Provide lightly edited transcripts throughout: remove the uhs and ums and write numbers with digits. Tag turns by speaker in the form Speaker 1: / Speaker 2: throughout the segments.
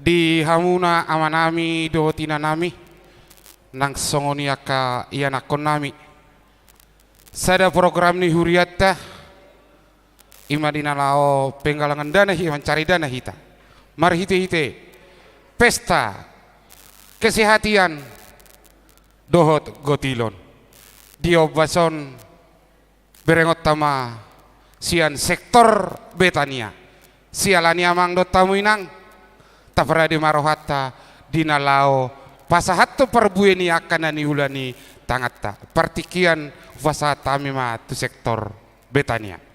Speaker 1: di hamuna amanami dohotina nami nang songoniaka ianakon nami sada program ni huriatta imadina lao penggalangan dana mencari dana hita mari hite pesta kesehatan dohot gotilon diobason berengot tama sian sektor Betania sialani amang do tamu inang taparade marohata dinalao pasahatto perbueni akan ani ulani tangatta partikian fasata mima tu sektor Betania.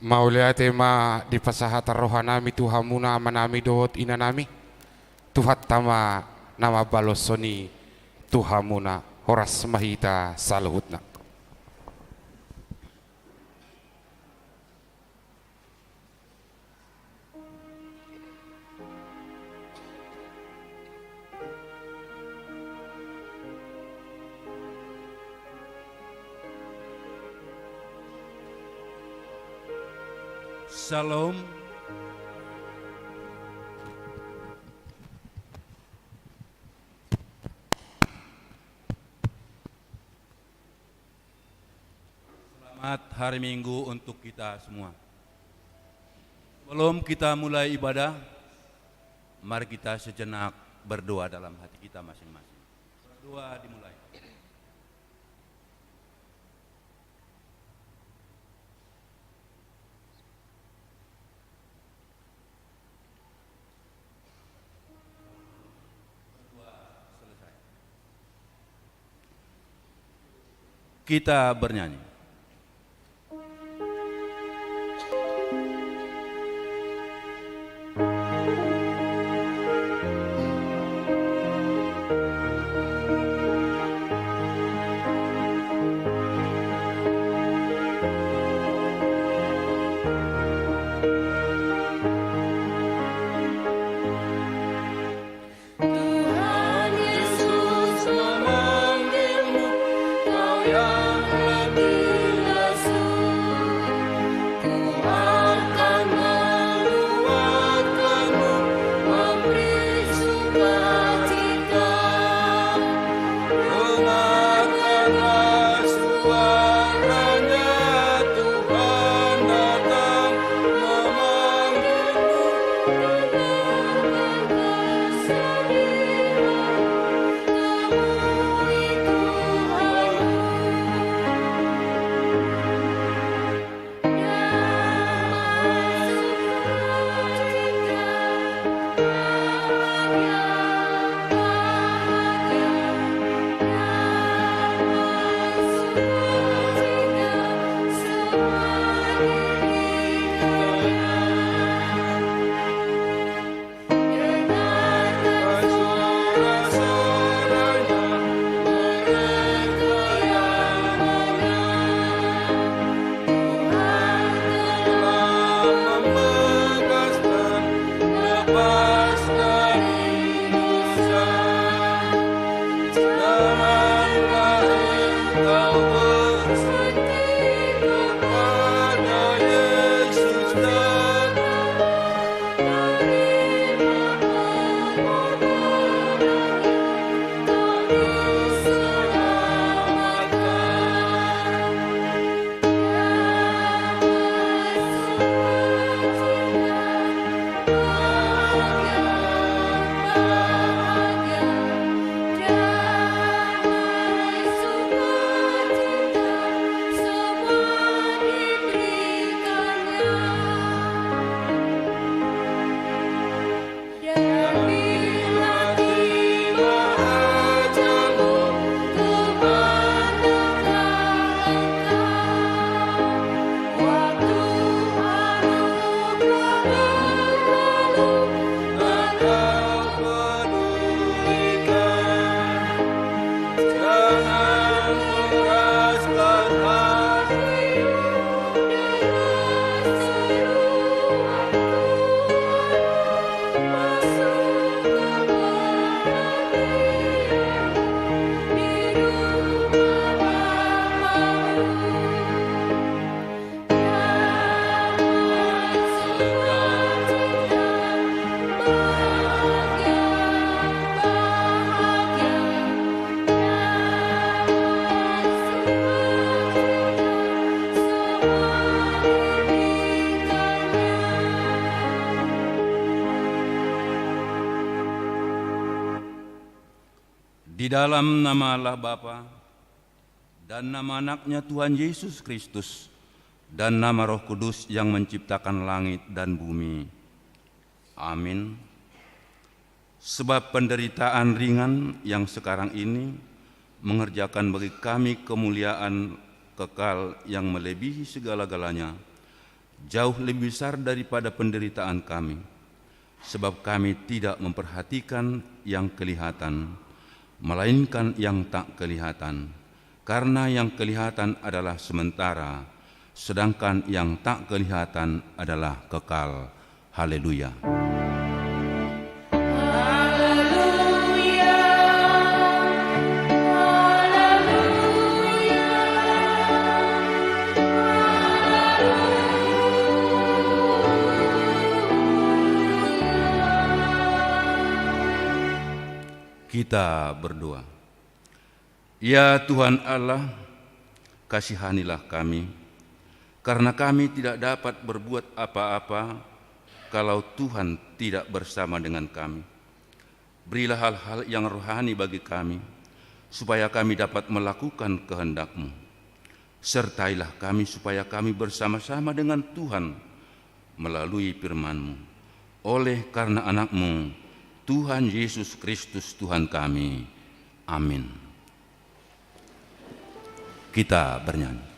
Speaker 1: Maulia tema di pasahata rohanami tuhamuna amanami dohot inanami. Tuhat tama nama balosoni tuhamuna horas mahita saluhutna.
Speaker 2: Shalom. Selamat hari Minggu untuk kita semua. Sebelum kita mulai ibadah, mari kita sejenak berdoa dalam hati kita masing-masing. Berdoa dimulai. Kita bernyanyi. Di dalam nama Allah Bapa dan nama anaknya Tuhan Yesus Kristus dan nama Roh Kudus yang menciptakan langit dan bumi. Amin. Sebab penderitaan ringan yang sekarang ini mengerjakan bagi kami kemuliaan kekal yang melebihi segala-galanya, jauh lebih besar daripada penderitaan kami, sebab kami tidak memperhatikan yang kelihatan, melainkan yang tak kelihatan. Karena yang kelihatan adalah sementara, sedangkan yang tak kelihatan adalah kekal. Haleluya. Kita berdoa. Ya Tuhan Allah, kasihanilah kami, karena kami tidak dapat berbuat apa-apa kalau Tuhan tidak bersama dengan kami. Berilah hal-hal yang rohani bagi kami, supaya kami dapat melakukan kehendak-Mu. Sertailah kami supaya kami bersama-sama dengan Tuhan melalui firman-Mu. Oleh karena anak-Mu, Tuhan Yesus Kristus Tuhan kami. Amin. Kita bernyanyi.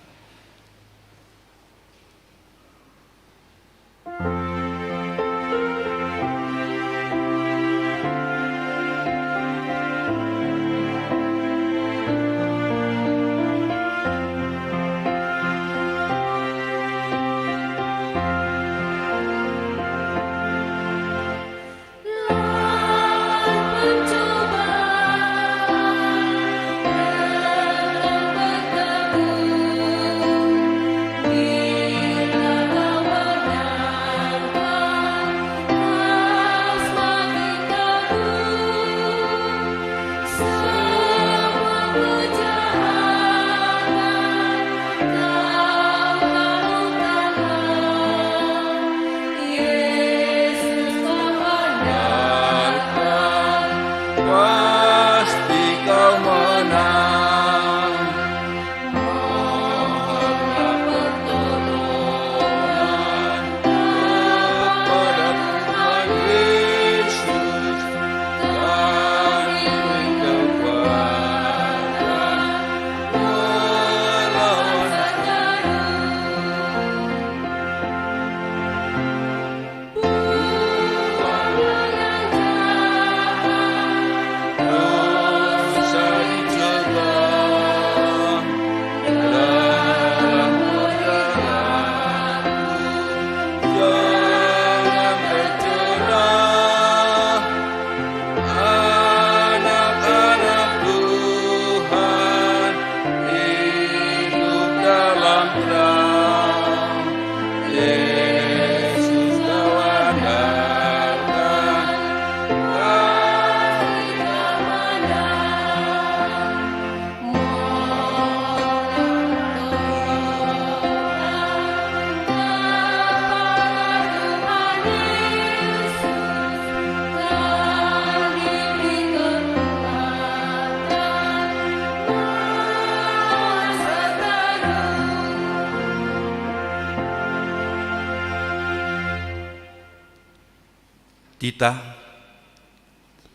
Speaker 2: Titah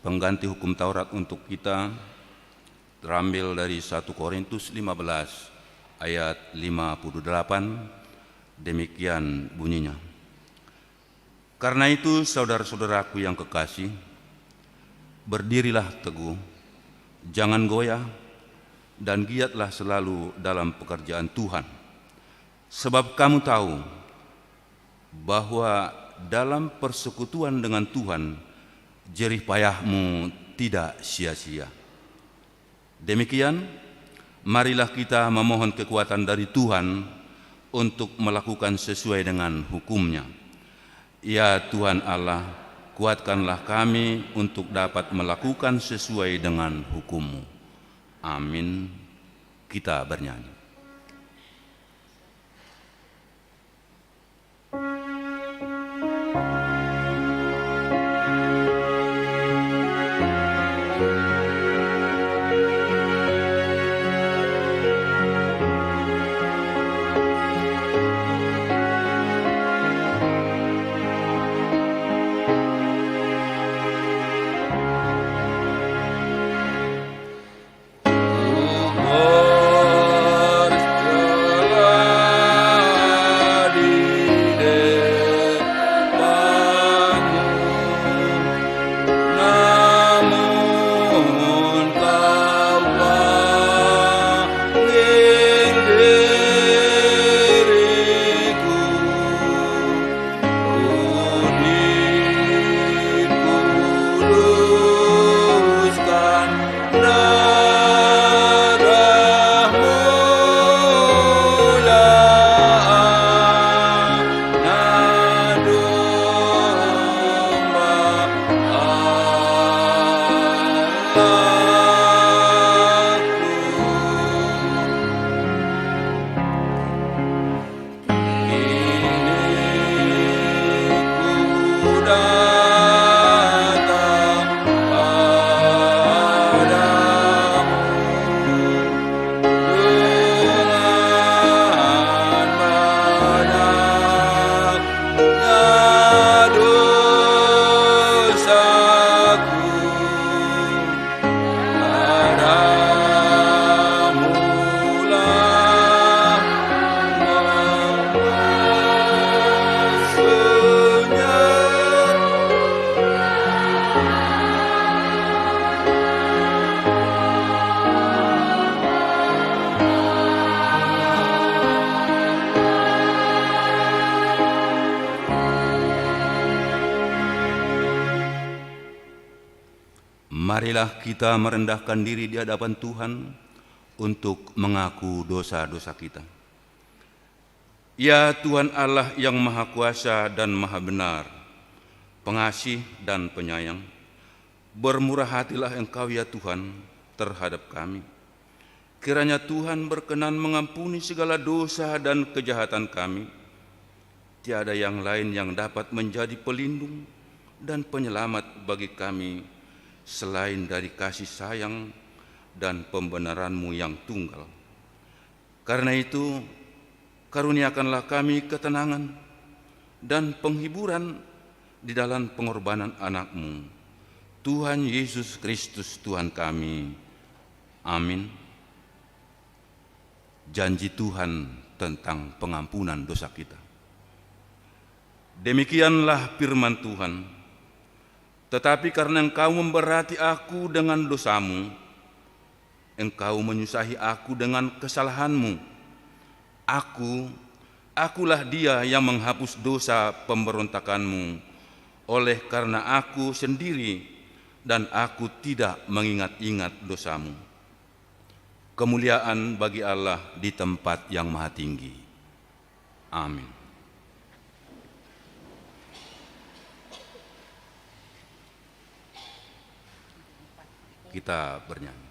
Speaker 2: pengganti hukum Taurat untuk kita terambil dari 1 Korintus 15 ayat 58. Demikian bunyinya. Karena itu saudara-saudaraku yang kekasih, berdirilah teguh, jangan goyah, dan giatlah selalu dalam pekerjaan Tuhan. Sebab kamu tahu bahwa dalam persekutuan dengan Tuhan, jerih payahmu tidak sia-sia. Demikian, marilah kita memohon kekuatan dari Tuhan untuk melakukan sesuai dengan hukum-Nya. Ya Tuhan Allah, kuatkanlah kami untuk dapat melakukan sesuai dengan hukum-Mu. Amin. Kita bernyanyi. marilah kita merendahkan diri di hadapan Tuhan untuk mengaku dosa-dosa kita. Ya Tuhan Allah yang Maha Kuasa dan Maha Benar, pengasih dan penyayang, bermurah hatilah Engkau ya Tuhan terhadap kami. Kiranya Tuhan berkenan mengampuni segala dosa dan kejahatan kami. Tiada yang lain yang dapat menjadi pelindung dan penyelamat bagi kami selain dari kasih sayang dan pembenaran-Mu yang tunggal. Karena itu, karuniakanlah kami ketenangan dan penghiburan di dalam pengorbanan anak-Mu, Tuhan Yesus Kristus Tuhan kami. Amin. Janji Tuhan tentang pengampunan dosa kita. Demikianlah firman Tuhan. Tetapi karena Engkau memberati aku dengan dosamu, Engkau menyusahi aku dengan kesalahanmu, akulah dia yang menghapus dosa pemberontakanmu, oleh karena aku sendiri dan aku tidak mengingat-ingat dosamu. Kemuliaan bagi Allah di tempat yang maha tinggi. Amin. Kita bernyanyi.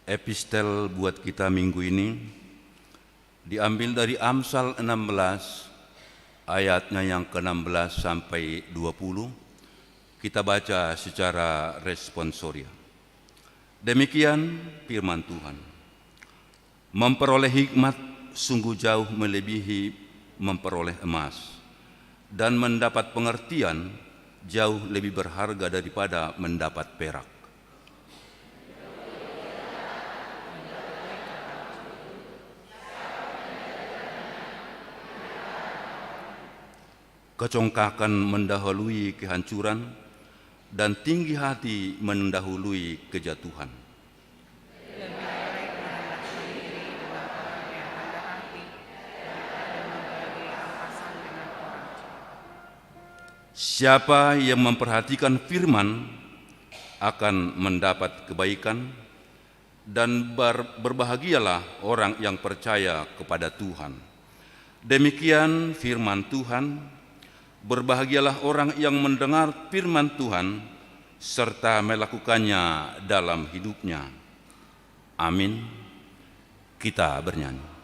Speaker 2: Epistel buat kita minggu ini diambil dari Amsal 16 ayatnya yang ke-16 sampai 20. Kita baca secara responsoria. Demikian firman Tuhan. Memperoleh hikmat sungguh jauh melebihi memperoleh emas, dan mendapat pengertian jauh lebih berharga daripada mendapat perak. Kecongkakan mendahului kehancuran, dan tinggi hati mendahului kejatuhan. Siapa yang memperhatikan firman akan mendapat kebaikan, dan berbahagialah orang yang percaya kepada Tuhan. Demikian firman Tuhan. Berbahagialah orang yang mendengar firman Tuhan serta melakukannya dalam hidupnya. Amin. Kita bernyanyi.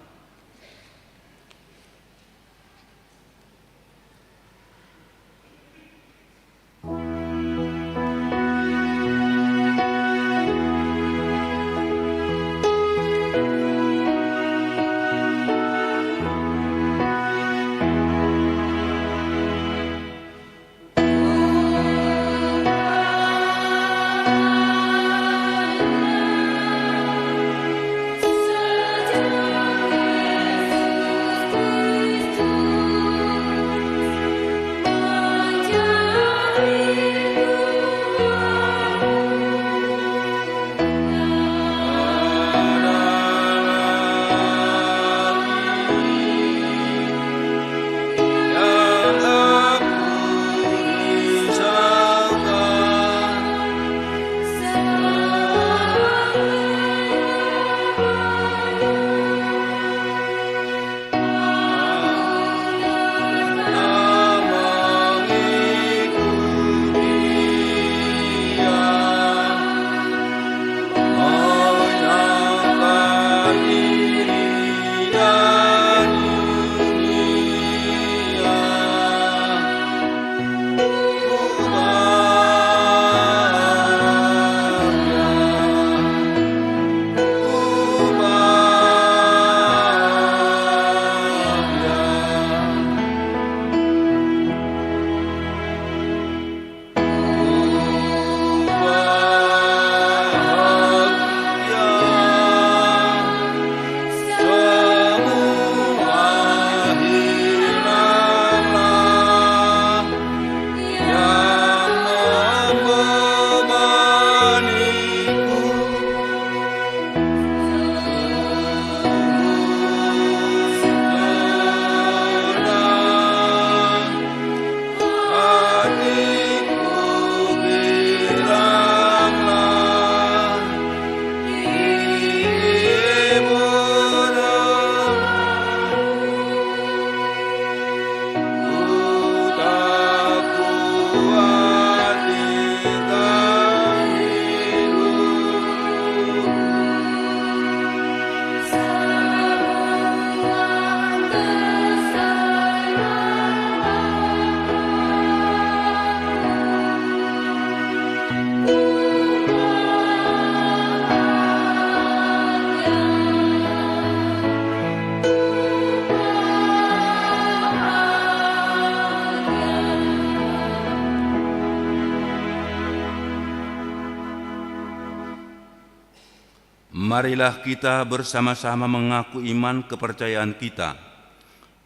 Speaker 2: Marilah kita bersama-sama mengaku iman kepercayaan kita.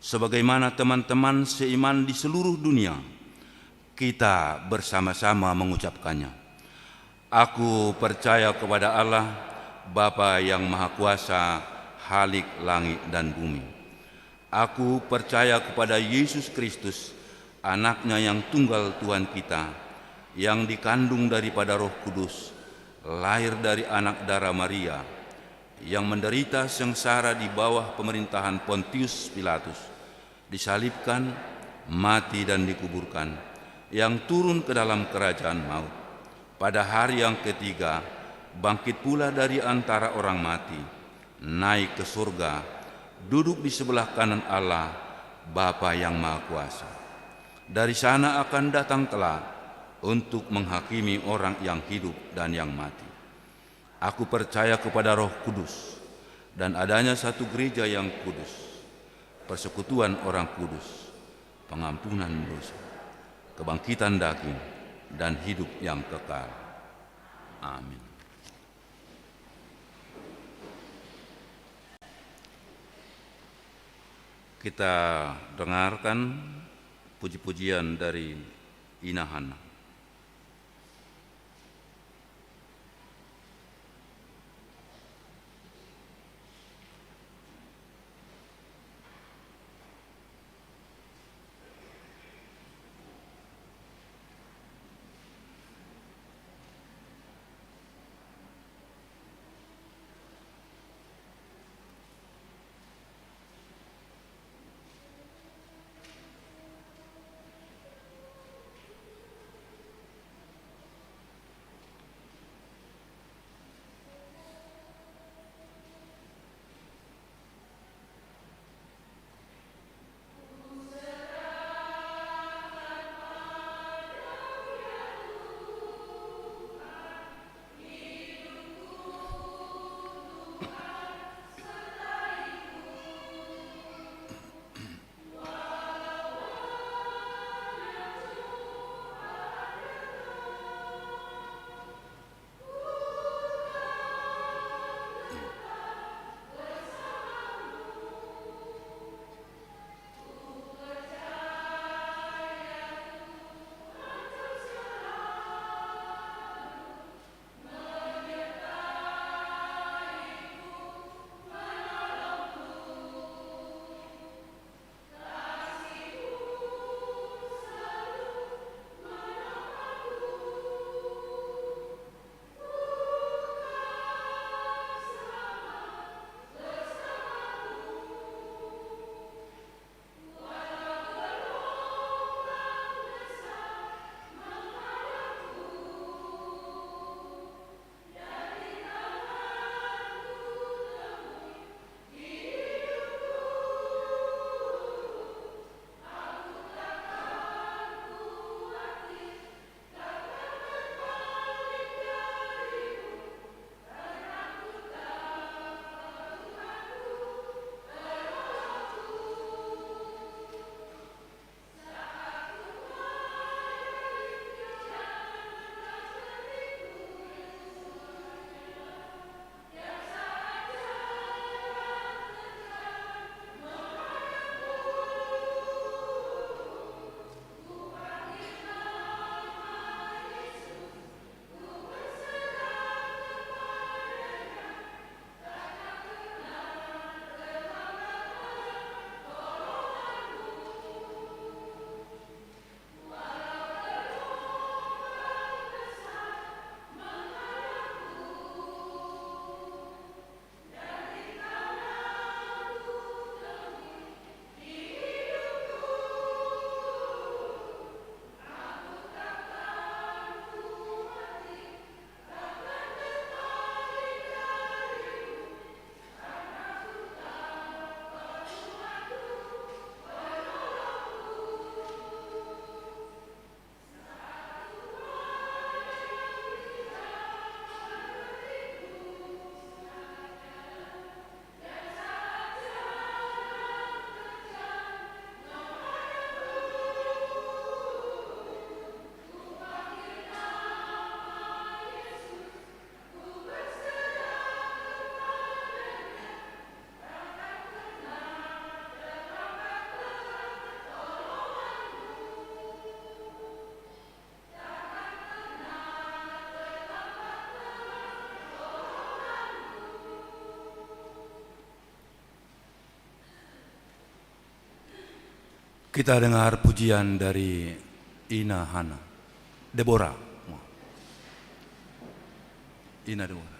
Speaker 2: Sebagaimana teman-teman seiman di seluruh dunia, kita bersama-sama mengucapkannya. Aku percaya kepada Allah, Bapa yang Maha Kuasa, Khalik langit dan bumi. Aku percaya kepada Yesus Kristus, Anaknya yang tunggal Tuhan kita, yang dikandung daripada Roh Kudus, lahir dari anak darah Maria, yang menderita sengsara di bawah pemerintahan Pontius Pilatus, disalibkan, mati dan dikuburkan, yang turun ke dalam kerajaan maut. Pada hari yang ketiga, bangkit pula dari antara orang mati, naik ke surga, duduk di sebelah kanan Allah, Bapa yang Maha Kuasa. Dari sana akan datang kelak untuk menghakimi orang yang hidup dan yang mati. Aku percaya kepada Roh Kudus dan adanya satu gereja yang kudus, persekutuan orang kudus, pengampunan dosa, kebangkitan daging, dan hidup yang kekal. Amin. Kita dengarkan puji-pujian dari Ina Hana. Kita dengar pujian dari Ina Hana, Deborah. Ina Deborah.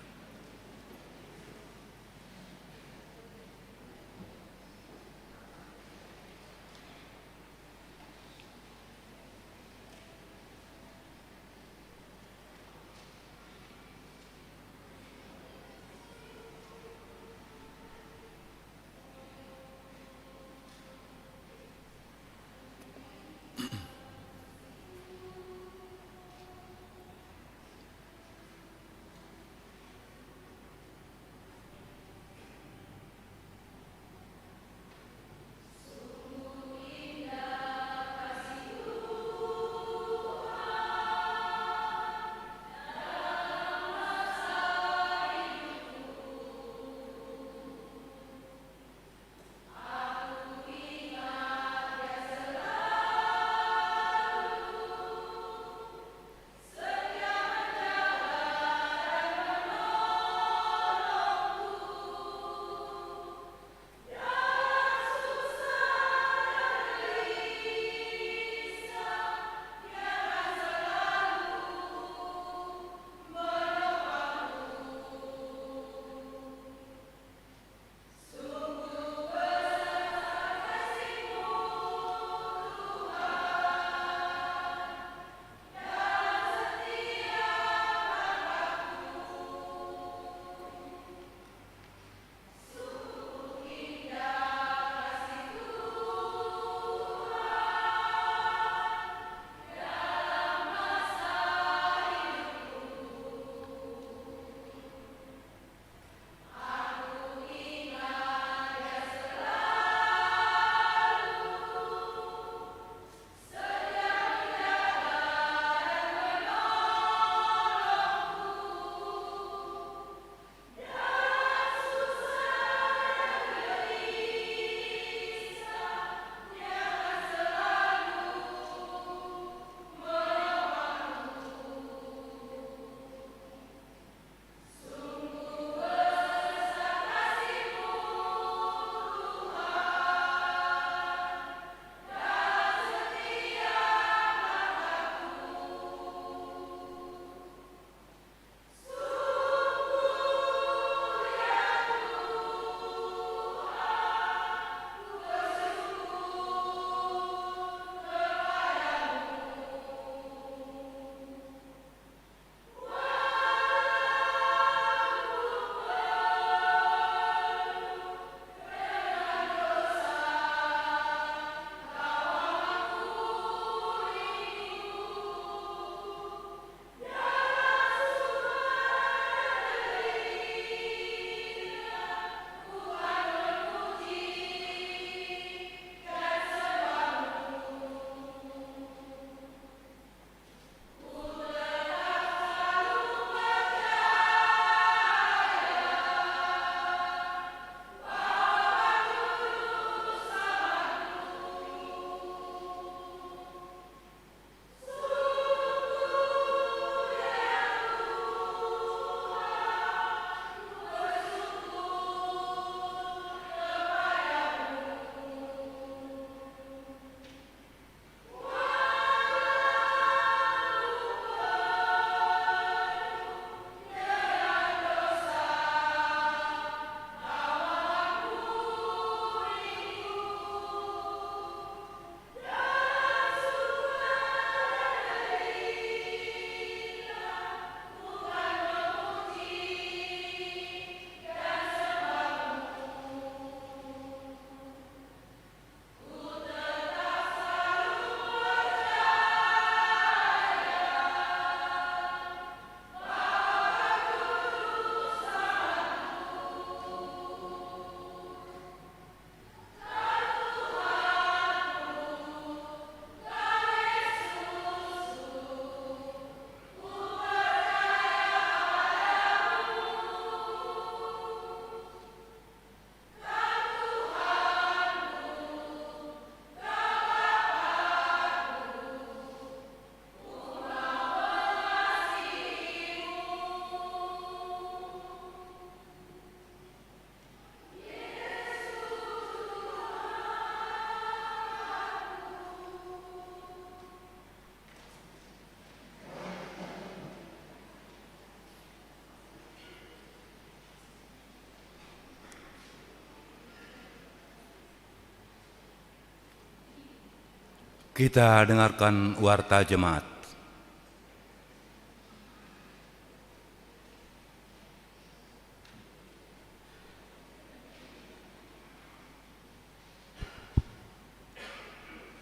Speaker 2: Kita dengarkan warta jemaat.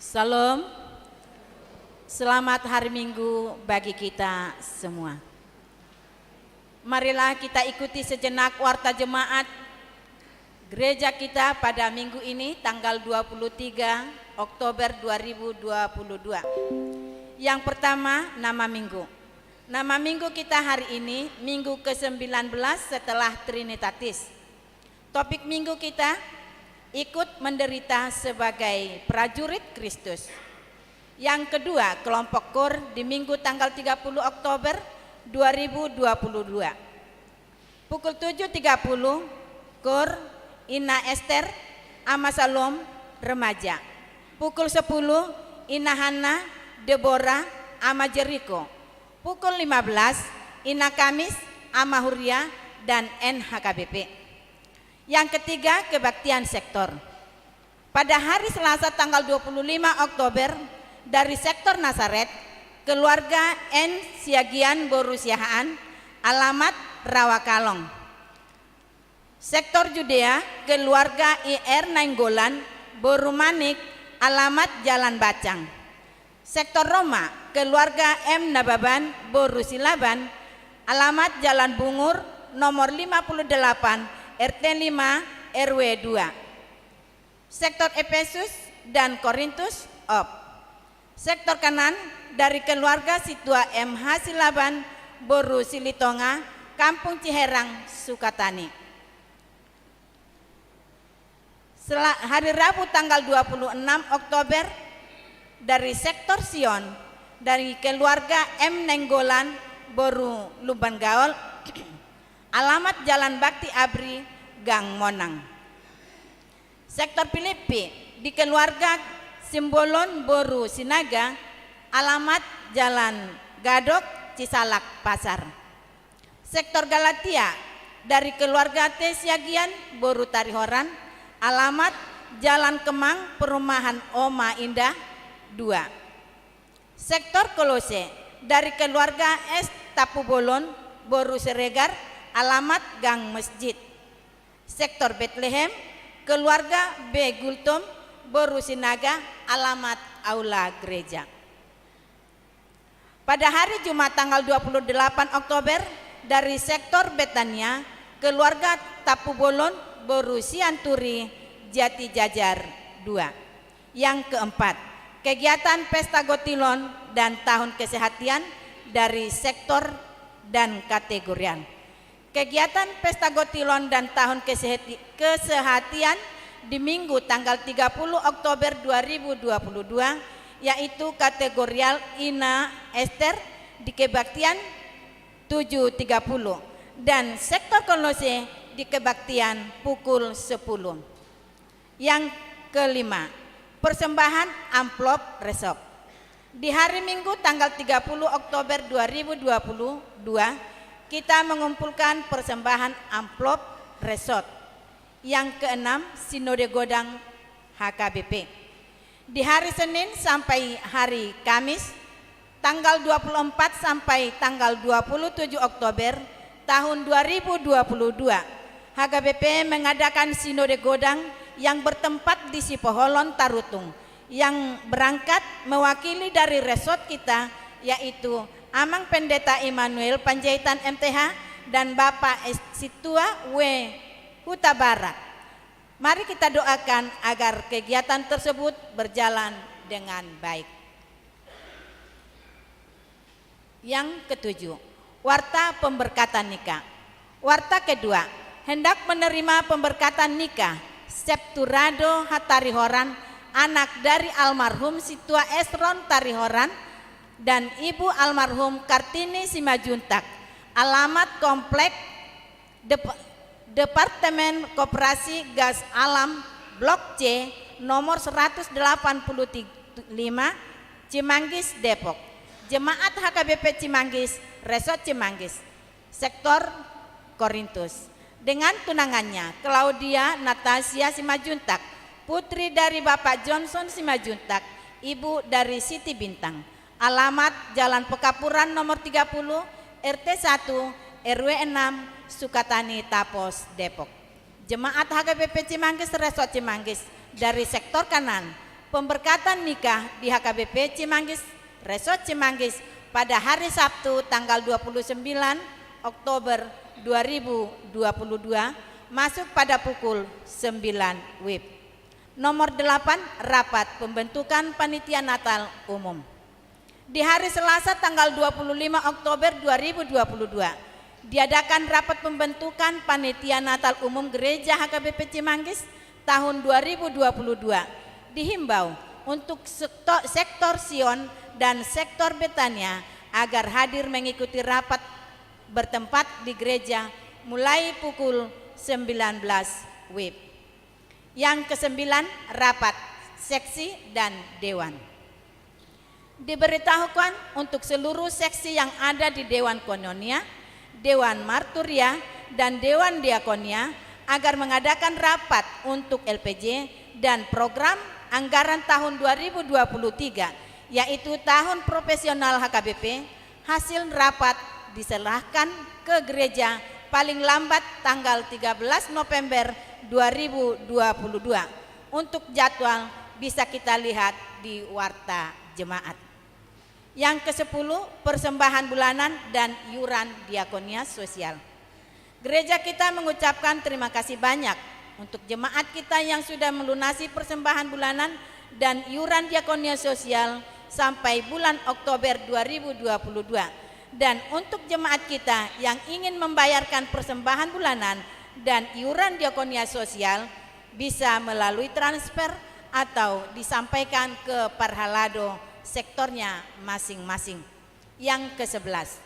Speaker 3: Salam, selamat hari Minggu bagi kita semua. Marilah kita ikuti sejenak warta jemaat gereja kita pada minggu ini tanggal 23 Oktober 2022. Yang pertama, nama minggu. Nama minggu kita hari ini minggu ke-19 setelah Trinitatis. Topik minggu kita, ikut menderita sebagai prajurit Kristus. Yang kedua, kelompok KOR di minggu tanggal 30 Oktober 2022. Pukul 7.30 KOR Ina Esther Ama Salom remaja. Pukul 10 Ina Hana Deborah Ama Jericho. Pukul 15 Ina Kamis Ama Huria dan NHKBP. Yang ketiga, kebaktian sektor. Pada hari Selasa tanggal 25 Oktober dari sektor Nazaret, keluarga N Siagian Borusiahaan, alamat Rawakalong. Sektor Judea, keluarga IR Nainggolan Borumanik, alamat Jalan Bacang. Sektor Roma, keluarga M Nababan Borusilaban, alamat Jalan Bungur nomor 58 RT 5 RW 2. Sektor Efesus dan Korintus OP. Sektor kanan dari keluarga Situa MH Silaban Boru Silitonga, Kampung Ciherang, Sukatani. Hari Rabu tanggal 26 Oktober dari sektor Sion dari keluarga M Nenggolan Boru Luban Gaol, alamat Jalan Bakti Abri Gang Monang. Sektor Filipi di keluarga Simbolon Boru Sinaga, alamat Jalan Gadok Cisalak Pasar. Sektor Galatia dari keluarga T Siagian Boru Tarihoran, alamat Jalan Kemang Perumahan Oma Indah 2. Sektor Kolose dari keluarga S Tapubolon Boru Seregar, alamat Gang Masjid. Sektor Bethlehem keluarga B Gultom Boru Sinaga, alamat Aula Gereja. Pada hari Jumat tanggal 28 Oktober dari sektor Betania, keluarga Tapubolon Boru Sianturi Jati Jajar 2. Yang keempat, kegiatan Pesta Gotilon dan Tahun Kesehatan dari sektor dan kategorian. Kegiatan Pesta Gotilon dan Tahun Kesehatan di Minggu tanggal 30 Oktober 2022 yaitu kategorial Ina Esther di kebaktian 7.30 dan sektor Kolose di kebaktian pukul 10. Yang kelima, persembahan amplop resop. Di hari Minggu tanggal 30 Oktober 2022 kita mengumpulkan persembahan amplop resort. Yang keenam, Sinode Godang HKBP. Di hari Senin sampai hari Kamis tanggal 24 sampai tanggal 27 Oktober tahun 2022 HKBP mengadakan Sinode Godang yang bertempat di Sipoholon Tarutung, yang berangkat mewakili dari resort kita yaitu Amang Pendeta Immanuel Panjaitan MTH dan Bapak Situa W Huta Barat. Mari kita doakan agar kegiatan tersebut berjalan dengan baik. Yang ketujuh, warta pemberkatan nikah. Warta kedua, hendak menerima pemberkatan nikah Septurado Hatarihoran, anak dari almarhum Situa Esron Tarihoran dan Ibu almarhum Kartini Simajuntak, alamat Komplek Departemen Koperasi Gas Alam Blok C nomor 185 Cimanggis Depok. Jemaat HKBP Cimanggis, Resort Cimanggis, sektor Korintus. Dengan tunangannya Claudia Natasia Simajuntak, putri dari Bapak Johnson Simajuntak, Ibu dari Siti Bintang. Alamat Jalan Pekapuran nomor 30, RT 1, RW 6, Sukatani, Tapos, Depok. Jemaat HKBP Cimanggis Resort Cimanggis dari sektor kanan. Pemberkatan nikah di HKBP Cimanggis Resort Cimanggis pada hari Sabtu tanggal 29 Oktober 2022 masuk pada pukul 9 WIB. Nomor 8, rapat pembentukan panitia Natal umum. Di hari Selasa tanggal 25 Oktober 2022 diadakan rapat pembentukan panitia Natal umum Gereja HKBP Cimanggis tahun 2022. Dihimbau untuk sektor Sion dan sektor Betania agar hadir mengikuti rapat bertempat di gereja mulai pukul 19 WIB. Yang kesembilan, rapat seksi dan dewan. Diberitahukan untuk seluruh seksi yang ada di Dewan Koinonia, Dewan Marturia, dan Dewan Diakonia agar mengadakan rapat untuk LPJ dan program anggaran tahun 2023, yaitu tahun profesional HKBP. Hasil rapat diserahkan ke gereja paling lambat tanggal 13 November 2022. Untuk jadwal bisa kita lihat di Warta Jemaat. Yang ke-10, persembahan bulanan dan iuran diakonia sosial. Gereja kita mengucapkan terima kasih banyak untuk jemaat kita yang sudah melunasi persembahan bulanan dan iuran diakonia sosial sampai bulan Oktober 2022. Dan untuk jemaat kita yang ingin membayarkan persembahan bulanan dan iuran diakonia sosial bisa melalui transfer atau disampaikan ke Parhalado sektornya masing-masing. Yang ke-11,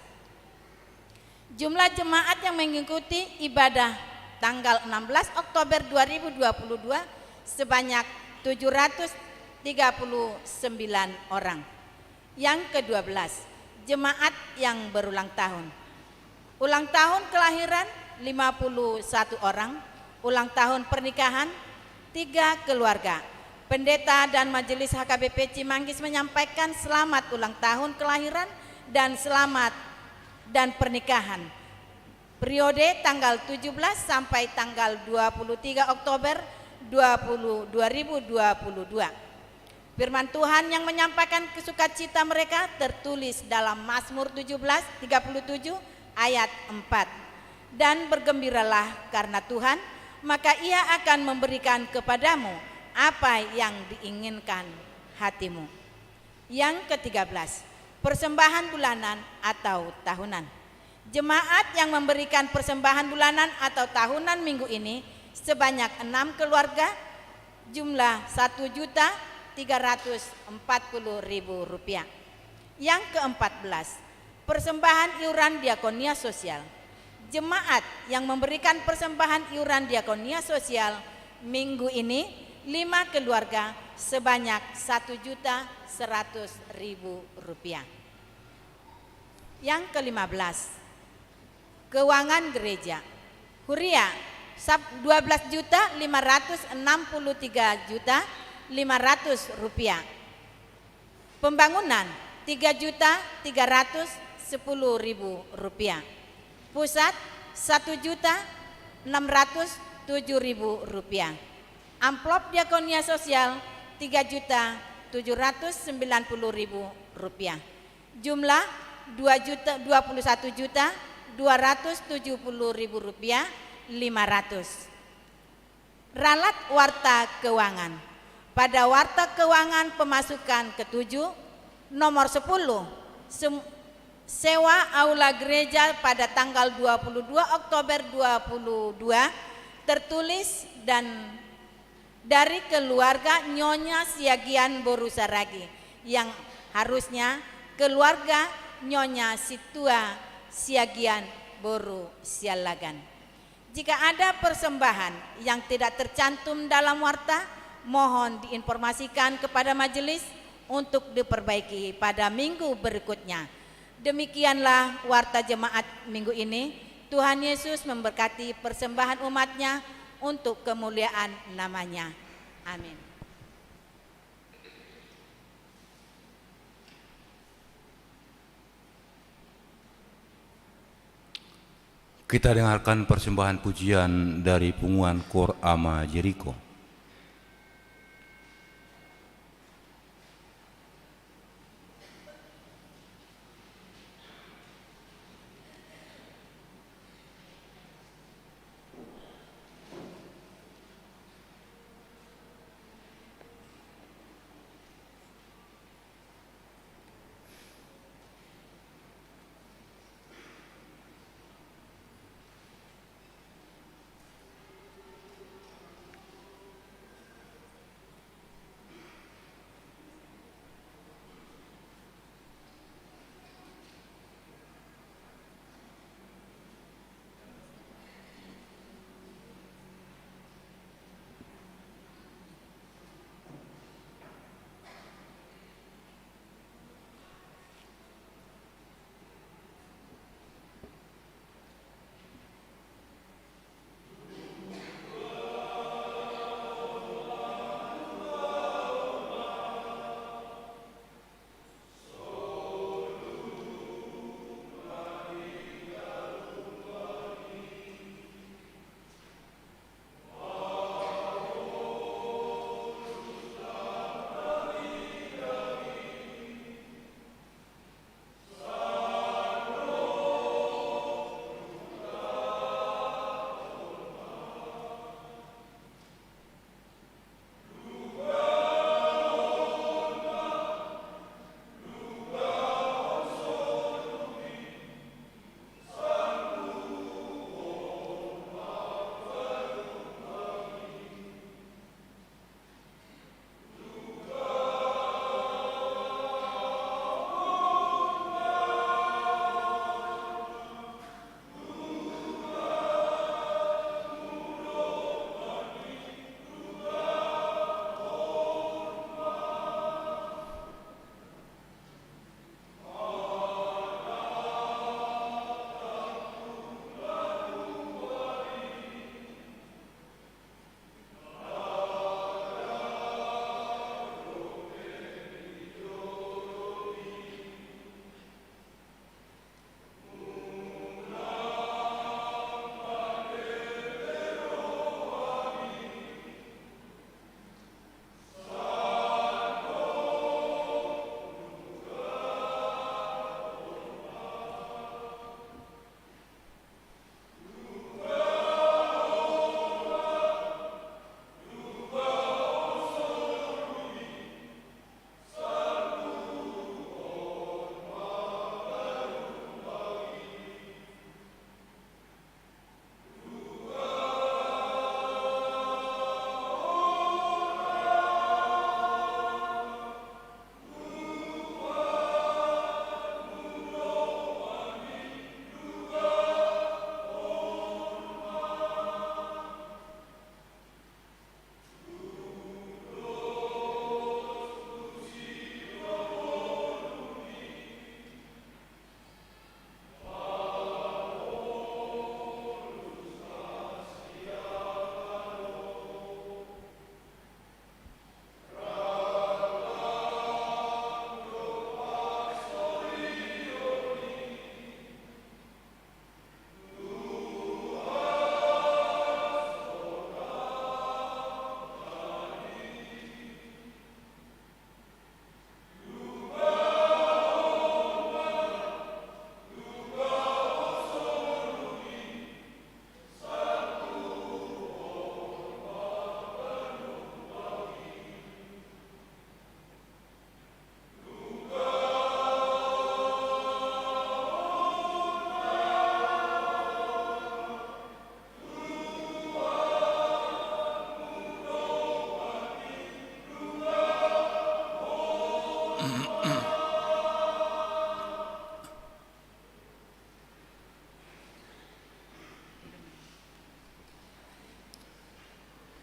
Speaker 3: jumlah jemaat yang mengikuti ibadah tanggal 16 Oktober 2022 sebanyak 739 orang. Yang ke-12, jemaat yang berulang tahun. Ulang tahun kelahiran 51 orang, ulang tahun pernikahan 3 keluarga. Pendeta dan Majelis HKBP Cimanggis menyampaikan selamat ulang tahun kelahiran dan selamat dan pernikahan. Periode tanggal 17 sampai tanggal 23 Oktober 2022. Firman Tuhan yang menyampaikan kesukacita mereka tertulis dalam Mazmur 17:37 ayat 4. Dan bergembiralah karena Tuhan, maka Ia akan memberikan kepadamu apa yang diinginkan hatimu. Yang ke-13, persembahan bulanan atau tahunan. Jemaat yang memberikan persembahan bulanan atau tahunan minggu ini sebanyak 6 keluarga, jumlah Rp1.340.000. Yang ke-14, persembahan iuran diakonia sosial. Jemaat yang memberikan persembahan iuran diakonia sosial minggu ini 5 keluarga sebanyak Rp1.100.000. Yang ke-15, keuangan gereja. Huria Rp12.563.500. Pembangunan Rp3.310.000. Pusat Rp1.607.000. Amplop diakonia sosial Rp3.790.000. Jumlah Rp2.270.270.500. Ralat warta keuangan. Pada warta keuangan pemasukan ke-7 nomor 10 sewa aula gereja pada tanggal 22 Oktober 2022 tertulis dan dari keluarga Nyonya Siagian Boru Saragi yang harusnya keluarga Nyonya Situa Siagian Boru Sialagan. Jika ada persembahan yang tidak tercantum dalam warta, mohon diinformasikan kepada majelis untuk diperbaiki pada minggu berikutnya. Demikianlah warta jemaat minggu ini. Tuhan Yesus memberkati persembahan umatnya untuk kemuliaan namanya. Amin.
Speaker 2: Kita dengarkan persembahan pujian dari punguan Kor Ama Jericho.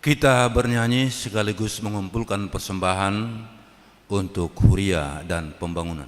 Speaker 2: Kita bernyanyi sekaligus mengumpulkan persembahan untuk huria dan pembangunan.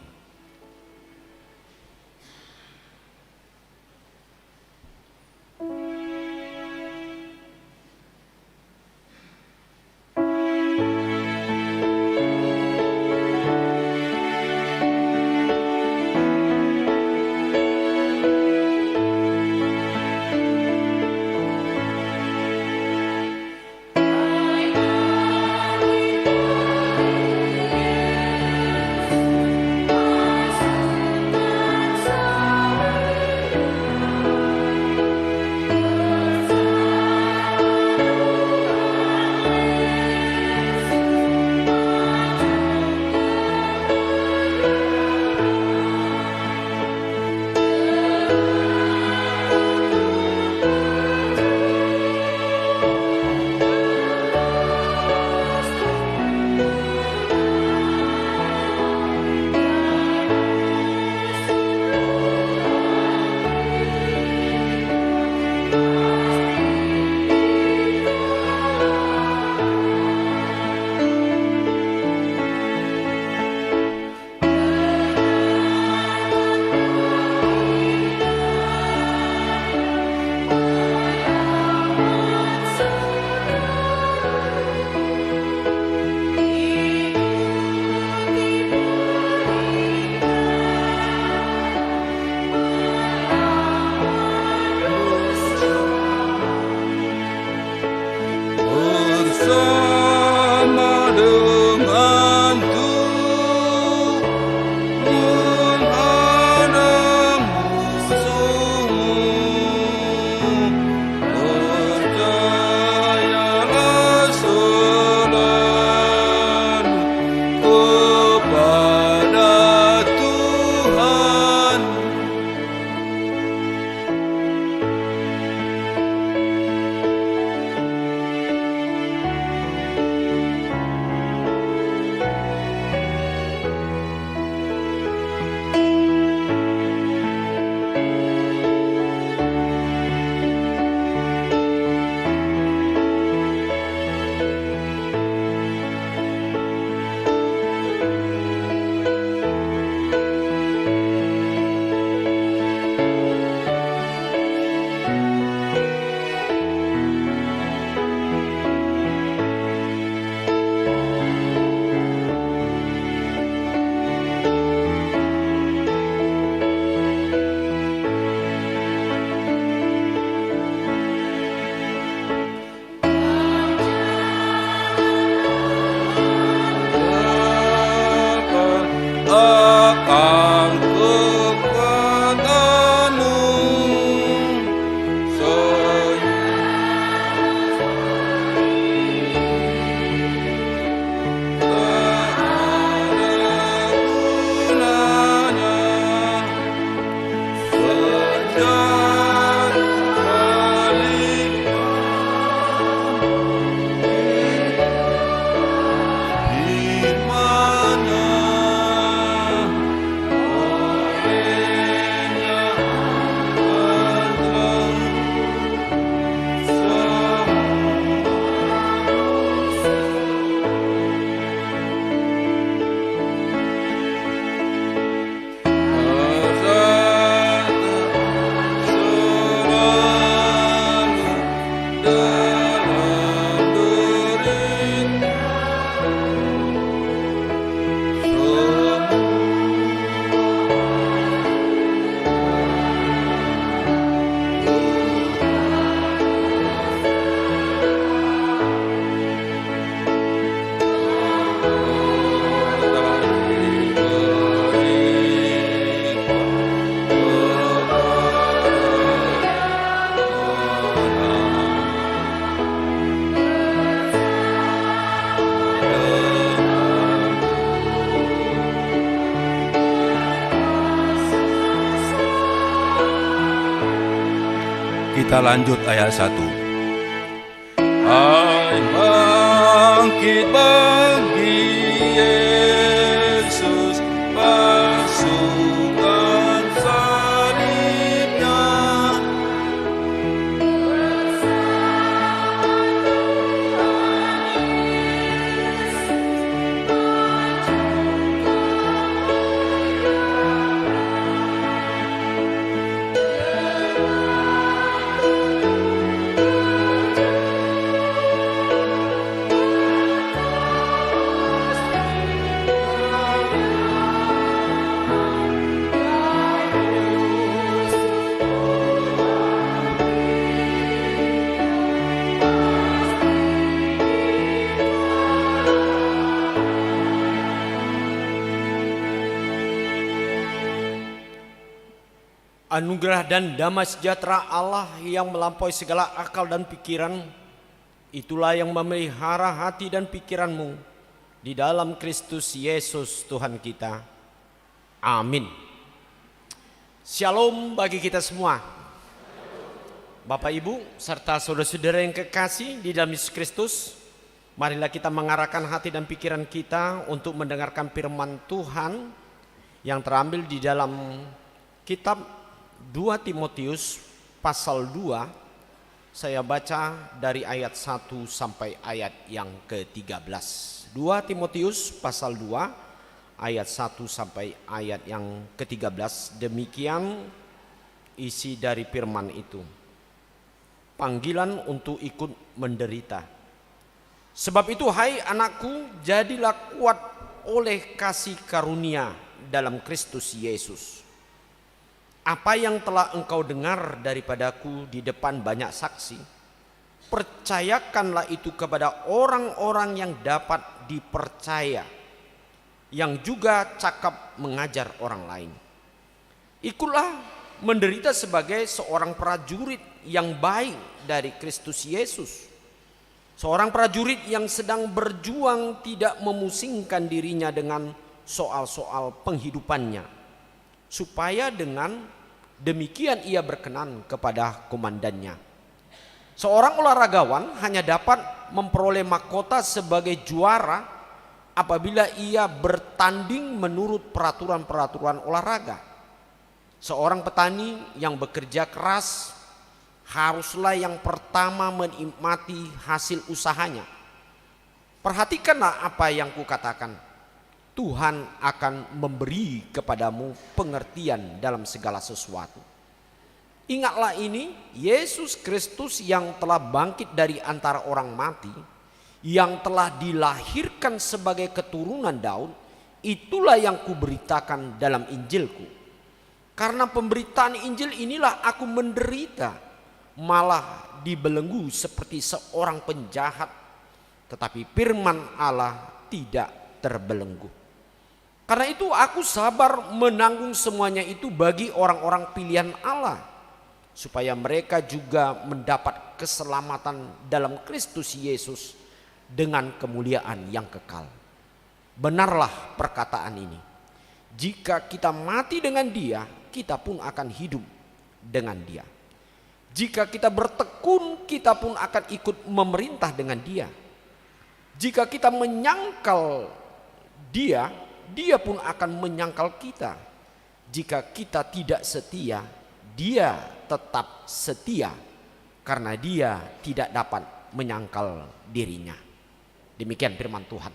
Speaker 2: Kita lanjut ayat 1. Hai bangkit bagi Yesus, pasukan salibnya.
Speaker 4: Anugerah dan damai sejahtera Allah yang melampaui segala akal dan pikiran, itulah yang memelihara hati dan pikiranmu di dalam Kristus Yesus Tuhan kita. Amin. Shalom bagi kita semua. Bapak Ibu serta saudara-saudara yang kekasih di dalam Yesus Kristus, marilah kita mengarahkan hati dan pikiran kita untuk mendengarkan firman Tuhan yang terambil di dalam kitab 2 Timotius pasal 2. Saya baca dari ayat 1 sampai ayat yang ke-13. 2 Timotius pasal 2 ayat 1 sampai ayat yang ke-13. Demikian isi dari firman itu. Panggilan untuk ikut menderita. Sebab itu hai anakku, jadilah kuat oleh kasih karunia dalam Kristus Yesus. Apa yang telah engkau dengar daripadaku di depan banyak saksi, percayakanlah itu kepada orang-orang yang dapat dipercaya, yang juga cakap mengajar orang lain. Ikutlah menderita sebagai seorang prajurit yang baik dari Kristus Yesus. Seorang prajurit yang sedang berjuang tidak memusingkan dirinya dengan soal-soal penghidupannya, supaya dengan demikian ia berkenan kepada komandannya. Seorang olahragawan hanya dapat memperoleh mahkota sebagai juara apabila ia bertanding menurut peraturan-peraturan olahraga. Seorang petani yang bekerja keras haruslah yang pertama menikmati hasil usahanya. Perhatikanlah apa yang kukatakan. Tuhan akan memberi kepadamu pengertian dalam segala sesuatu. Ingatlah ini, Yesus Kristus yang telah bangkit dari antara orang mati, yang telah dilahirkan sebagai keturunan Daud, itulah yang kuberitakan dalam Injilku. Karena pemberitaan Injil inilah aku menderita, malah dibelenggu seperti seorang penjahat, tetapi firman Allah tidak terbelenggu. Karena itu aku sabar menanggung semuanya itu bagi orang-orang pilihan Allah, supaya mereka juga mendapat keselamatan dalam Kristus Yesus dengan kemuliaan yang kekal. Benarlah perkataan ini. Jika kita mati dengan Dia, kita pun akan hidup dengan Dia. Jika kita bertekun, kita pun akan ikut memerintah dengan Dia. Jika kita menyangkal Dia, Dia pun akan menyangkal kita. Jika kita tidak setia, Dia tetap setia, karena Dia tidak dapat menyangkal dirinya. Demikian firman Tuhan.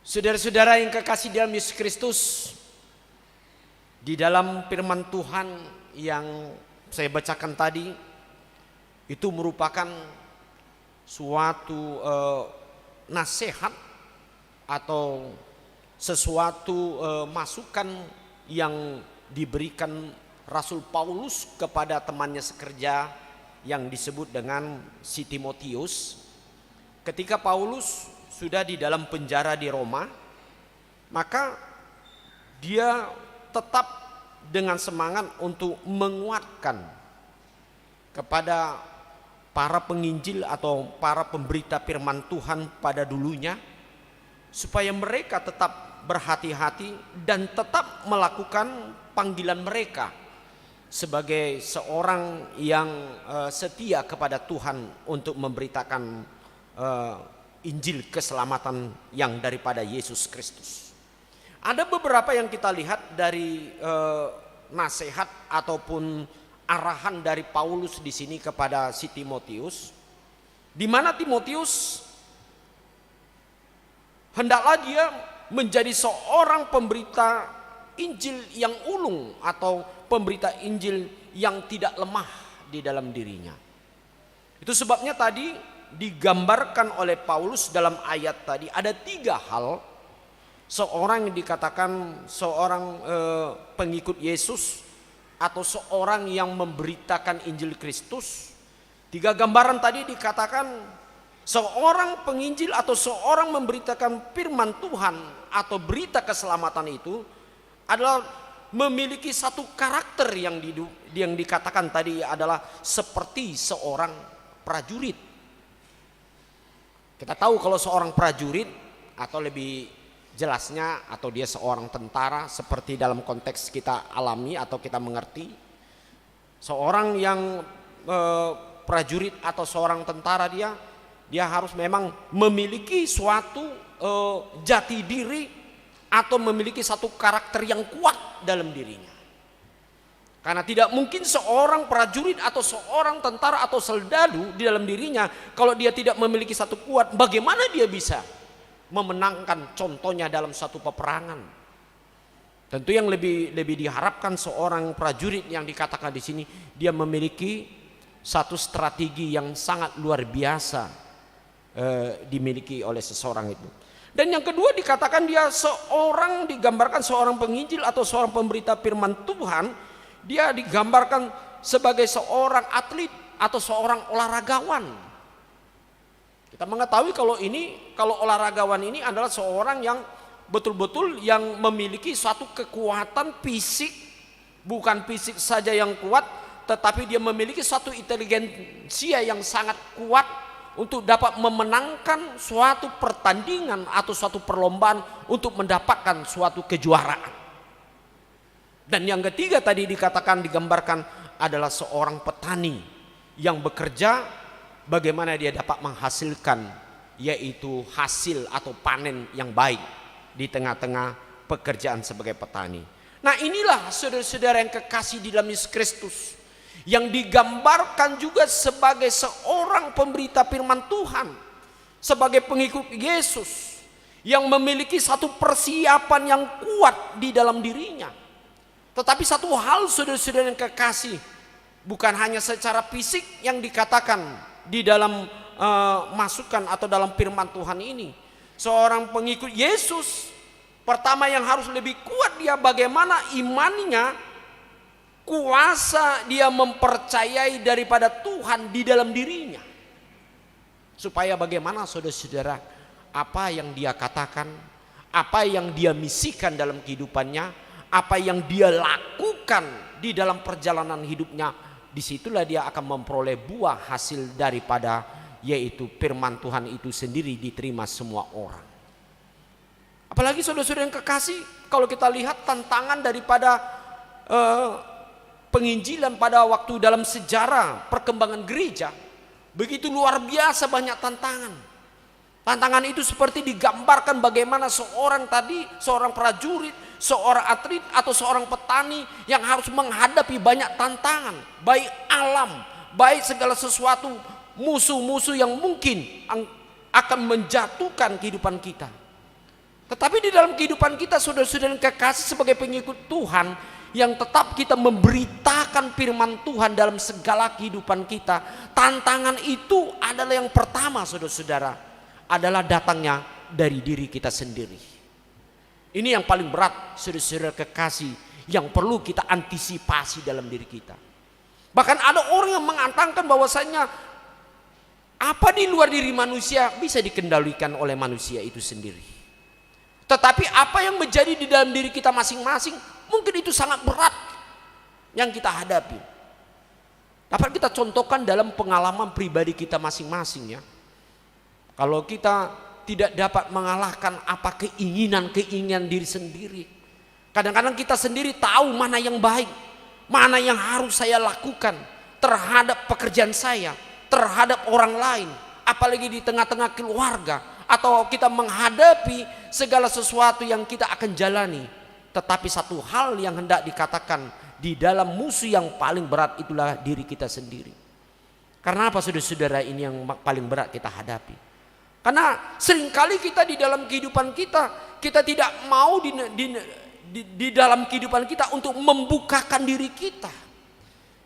Speaker 4: Saudara-saudara yang kekasih dalam Yesus Kristus, di dalam firman Tuhan yang saya bacakan tadi, itu merupakan suatu nasihat atau sesuatu masukan yang diberikan Rasul Paulus kepada temannya sekerja yang disebut dengan si Timotius. Ketika Paulus sudah di dalam penjara di Roma, maka dia tetap dengan semangat untuk menguatkan kepada para penginjil atau para pemberita firman Tuhan pada dulunya, supaya mereka tetap berhati-hati dan tetap melakukan panggilan mereka sebagai seorang yang setia kepada Tuhan untuk memberitakan Injil keselamatan yang daripada Yesus Kristus. Ada beberapa yang kita lihat dari nasihat ataupun arahan dari Paulus di sini kepada si Timotius, di mana Timotius hendaklah dia menjadi seorang pemberita Injil yang ulung atau pemberita Injil yang tidak lemah di dalam dirinya. Itu sebabnya tadi digambarkan oleh Paulus dalam ayat tadi ada 3 hal seorang yang dikatakan seorang pengikut Yesus atau seorang yang memberitakan Injil Kristus. 3 gambaran tadi dikatakan seorang penginjil atau seorang memberitakan firman Tuhan atau berita keselamatan itu adalah memiliki satu karakter yang dikatakan tadi adalah seperti seorang prajurit. Kita tahu kalau seorang prajurit atau lebih jelasnya atau dia seorang tentara seperti dalam konteks kita alami atau kita mengerti. Seorang yang prajurit atau seorang tentara dia harus memang memiliki suatu jati diri atau memiliki satu karakter yang kuat dalam dirinya. Karena tidak mungkin seorang prajurit atau seorang tentara atau serdadu di dalam dirinya kalau dia tidak memiliki satu kuat, bagaimana dia bisa memenangkan contohnya dalam satu peperangan. Tentu yang lebih diharapkan seorang prajurit yang dikatakan di sini dia memiliki satu strategi yang sangat luar biasa dimiliki oleh seseorang itu. Dan yang kedua dikatakan dia digambarkan seorang penginjil atau seorang pemberita firman Tuhan. Dia digambarkan sebagai seorang atlet atau seorang olahragawan. Kita mengetahui kalau olahragawan ini adalah seorang yang betul-betul yang memiliki suatu kekuatan fisik, bukan fisik saja yang kuat, tetapi dia memiliki suatu inteligensia yang sangat kuat untuk dapat memenangkan suatu pertandingan atau suatu perlombaan untuk mendapatkan suatu kejuaraan. Dan yang ketiga tadi digambarkan adalah seorang petani yang bekerja bagaimana dia dapat menghasilkan yaitu hasil atau panen yang baik di tengah-tengah pekerjaan sebagai petani. Nah, inilah saudara-saudara yang kekasih di dalam Yesus Kristus yang digambarkan juga sebagai seorang pemberita firman Tuhan, sebagai pengikut Yesus yang memiliki satu persiapan yang kuat di dalam dirinya. Tetapi satu hal saudara-saudara yang kekasih, bukan hanya secara fisik yang dikatakan di dalam masukan atau dalam firman Tuhan ini. Seorang pengikut Yesus pertama yang harus lebih kuat dia bagaimana imannya, kuasa dia mempercayai daripada Tuhan di dalam dirinya. Supaya bagaimana saudara-saudara, apa yang dia katakan, apa yang dia misikan dalam kehidupannya, apa yang dia lakukan di dalam perjalanan hidupnya, disitulah dia akan memperoleh buah hasil daripada yaitu firman Tuhan itu sendiri diterima semua orang. Apalagi saudara-saudara yang kekasih, kalau kita lihat tantangan daripada penginjilan pada waktu dalam sejarah perkembangan gereja, begitu luar biasa banyak tantangan. Tantangan itu seperti digambarkan bagaimana seorang prajurit, seorang atlet atau seorang petani yang harus menghadapi banyak tantangan, baik alam, baik segala sesuatu, musuh-musuh yang mungkin akan menjatuhkan kehidupan kita. Tetapi di dalam kehidupan kita saudara-saudara yang kekasih sebagai pengikut Tuhan, yang tetap kita memberitakan firman Tuhan dalam segala kehidupan kita, tantangan itu adalah yang pertama saudara-saudara, adalah datangnya dari diri kita sendiri. Ini yang paling berat saudara-saudara kekasih yang perlu kita antisipasi dalam diri kita. Bahkan ada orang yang mengatakan bahwasanya apa di luar diri manusia bisa dikendalikan oleh manusia itu sendiri. Tetapi apa yang menjadi di dalam diri kita masing-masing mungkin itu sangat berat yang kita hadapi. Dapat kita contohkan dalam pengalaman pribadi kita masing-masing ya. Kalau kita tidak dapat mengalahkan apa keinginan diri sendiri. Kadang-kadang kita sendiri tahu mana yang baik. mana yang harus saya lakukan terhadap pekerjaan saya, terhadap orang lain, apalagi di tengah-tengah keluarga, atau kita menghadapi segala sesuatu yang kita akan jalani. Tetapi satu hal yang hendak dikatakan, di dalam musuh yang paling berat itulah diri kita sendiri. Karena apa saudara-saudara, ini yang paling berat kita hadapi? Karena seringkali kita di dalam kehidupan kita tidak mau di dalam kehidupan kita untuk membukakan diri kita.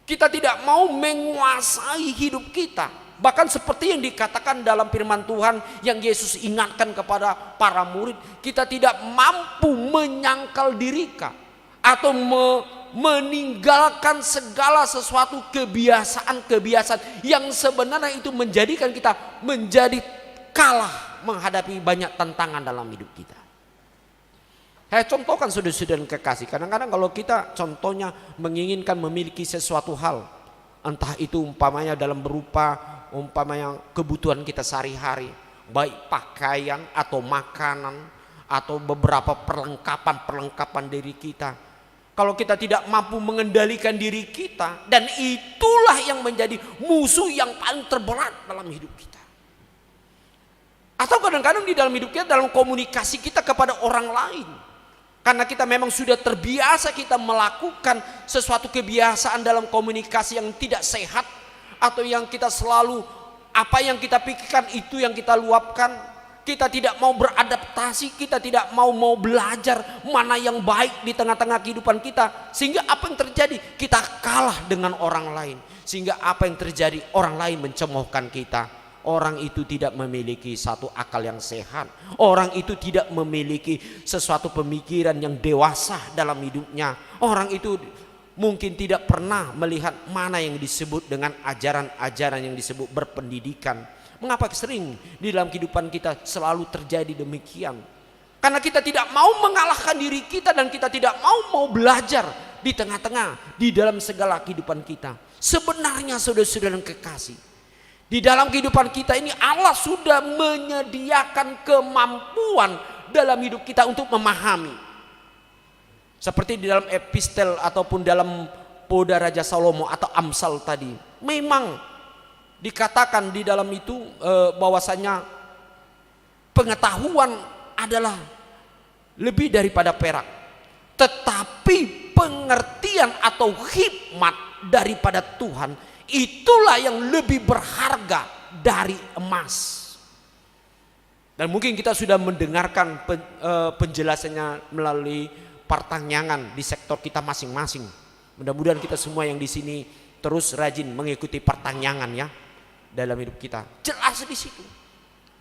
Speaker 4: Kita tidak mau menguasai hidup kita. Bahkan seperti yang dikatakan dalam firman Tuhan yang Yesus ingatkan kepada para murid, kita tidak mampu menyangkal diri kita atau meninggalkan segala sesuatu kebiasaan-kebiasaan yang sebenarnya itu menjadikan kita menjadi kalah menghadapi banyak tantangan dalam hidup kita. Saya contohkan saudara-saudara yang kekasih, kadang-kadang kalau kita contohnya menginginkan memiliki sesuatu hal, entah itu umpamanya dalam berupa kebutuhan kita sehari-hari, baik pakaian atau makanan atau beberapa perlengkapan diri kita. Kalau kita tidak mampu mengendalikan diri kita, dan itulah yang menjadi musuh yang paling terberat dalam hidup kita. Atau kadang-kadang di dalam hidup kita, dalam komunikasi kita kepada orang lain. Karena kita memang sudah terbiasa kita melakukan sesuatu kebiasaan dalam komunikasi yang tidak sehat, atau yang kita selalu apa yang kita pikirkan itu yang kita luapkan. Kita tidak mau beradaptasi, kita tidak mau belajar mana yang baik di tengah-tengah kehidupan kita. Sehingga apa yang terjadi? Kita kalah dengan orang lain. Sehingga apa yang terjadi? Orang lain mencemoohkan kita. Orang itu tidak memiliki satu akal yang sehat. Orang itu tidak memiliki sesuatu pemikiran yang dewasa dalam hidupnya. Orang itu mungkin tidak pernah melihat mana yang disebut dengan ajaran-ajaran yang disebut berpendidikan. Mengapa sering di dalam kehidupan kita selalu terjadi demikian? Karena kita tidak mau mengalahkan diri kita, dan kita tidak mau belajar di tengah-tengah di dalam segala kehidupan kita. Sebenarnya saudara-saudara yang kekasih, di dalam kehidupan kita ini Allah sudah menyediakan kemampuan dalam hidup kita untuk memahami. Seperti di dalam epistel ataupun dalam Poda Raja Salomo atau Amsal tadi, memang dikatakan di dalam itu bahwasanya pengetahuan adalah lebih daripada perak, tetapi pengertian atau hikmat daripada Tuhan itulah yang lebih berharga dari emas. Dan mungkin kita sudah mendengarkan penjelasannya melalui pertanyaan di sektor kita masing-masing. Mudah-mudahan kita semua yang di sini terus rajin mengikuti pertanyaan ya dalam hidup kita. Jelas di situ.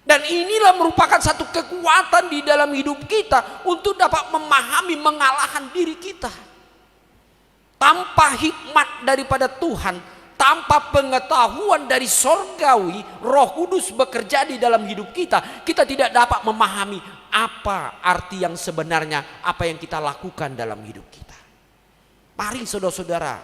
Speaker 4: Dan inilah merupakan satu kekuatan di dalam hidup kita untuk dapat memahami, mengalahkan diri kita. Tanpa hikmat daripada Tuhan, tanpa pengetahuan dari sorgawi, Roh Kudus bekerja di dalam hidup kita, kita tidak dapat memahami apa arti yang sebenarnya apa yang kita lakukan dalam hidup kita. Mari saudara-saudara,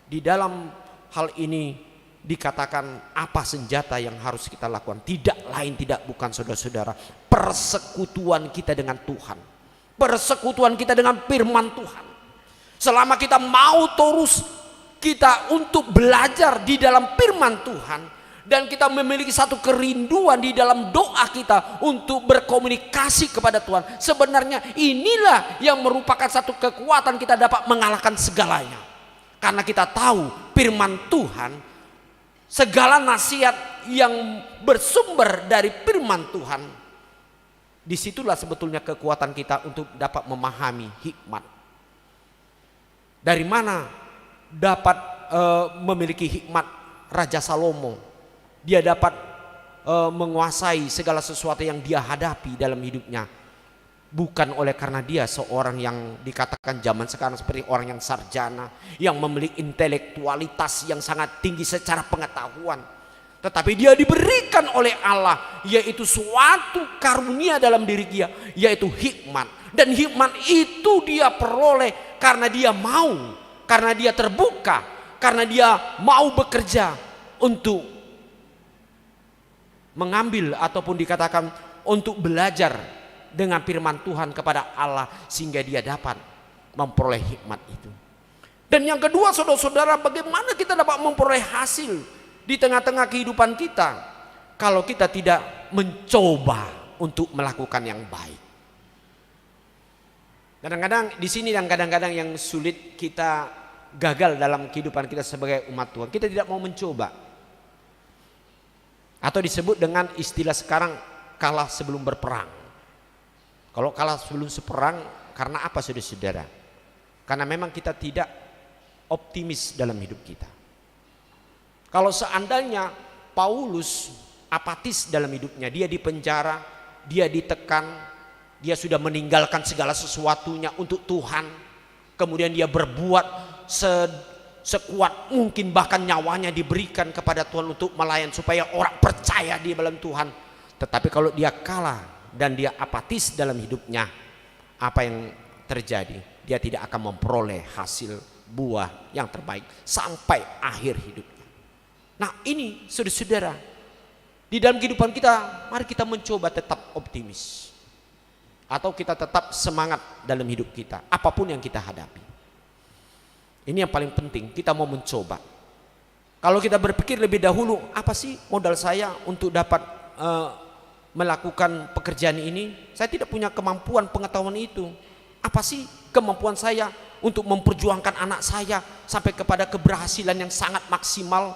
Speaker 4: di dalam hal ini dikatakan apa senjata yang harus kita lakukan. Tidak lain tidak bukan saudara-saudara, persekutuan kita dengan Tuhan, persekutuan kita dengan firman Tuhan. Selama kita mau terus kita untuk belajar di dalam firman Tuhan, dan kita memiliki satu kerinduan di dalam doa kita untuk berkomunikasi kepada Tuhan, sebenarnya inilah yang merupakan satu kekuatan kita dapat mengalahkan segalanya. Karena kita tahu firman Tuhan, segala nasihat yang bersumber dari firman Tuhan, disitulah sebetulnya kekuatan kita untuk dapat memahami hikmat. Dari mana dapat memiliki hikmat Raja Salomo? Dia dapat menguasai segala sesuatu yang dia hadapi dalam hidupnya, bukan oleh karena dia seorang yang dikatakan zaman sekarang seperti orang yang sarjana, yang memiliki intelektualitas yang sangat tinggi secara pengetahuan, tetapi dia diberikan oleh Allah yaitu suatu karunia dalam diri dia, yaitu hikmat. Dan hikmat itu dia peroleh karena dia mau, karena dia terbuka, karena dia mau bekerja untuk mengambil ataupun dikatakan untuk belajar dengan firman Tuhan kepada Allah, sehingga dia dapat memperoleh hikmat itu. Dan yang kedua, saudara-saudara, bagaimana kita dapat memperoleh hasil di tengah-tengah kehidupan kita kalau kita tidak mencoba untuk melakukan yang baik. Kadang-kadang di sini yang kadang-kadang yang sulit kita gagal dalam kehidupan kita sebagai umat Tuhan. Kita tidak mau mencoba. Atau disebut dengan istilah sekarang, kalah sebelum berperang. Kalau kalah sebelum seperang, karena apa saudara-saudara? Karena memang kita tidak optimis dalam hidup kita. Kalau seandainya Paulus apatis dalam hidupnya, dia dipenjara, dia ditekan, dia sudah meninggalkan segala sesuatunya untuk Tuhan, kemudian dia berbuat sekuat mungkin, bahkan nyawanya diberikan kepada Tuhan untuk melayan supaya orang percaya di dalam Tuhan. Tetapi kalau dia kalah dan dia apatis dalam hidupnya, apa yang terjadi? Dia tidak akan memperoleh hasil buah yang terbaik sampai akhir hidupnya. Nah, ini saudara-saudara, di dalam kehidupan kita, mari kita mencoba tetap optimis, atau kita tetap semangat dalam hidup kita apapun yang kita hadapi. Ini yang paling penting, kita mau mencoba. Kalau kita berpikir lebih dahulu, apa sih modal saya untuk dapat melakukan pekerjaan ini? Saya tidak punya kemampuan pengetahuan itu. Apa sih kemampuan saya untuk memperjuangkan anak saya sampai kepada keberhasilan yang sangat maksimal?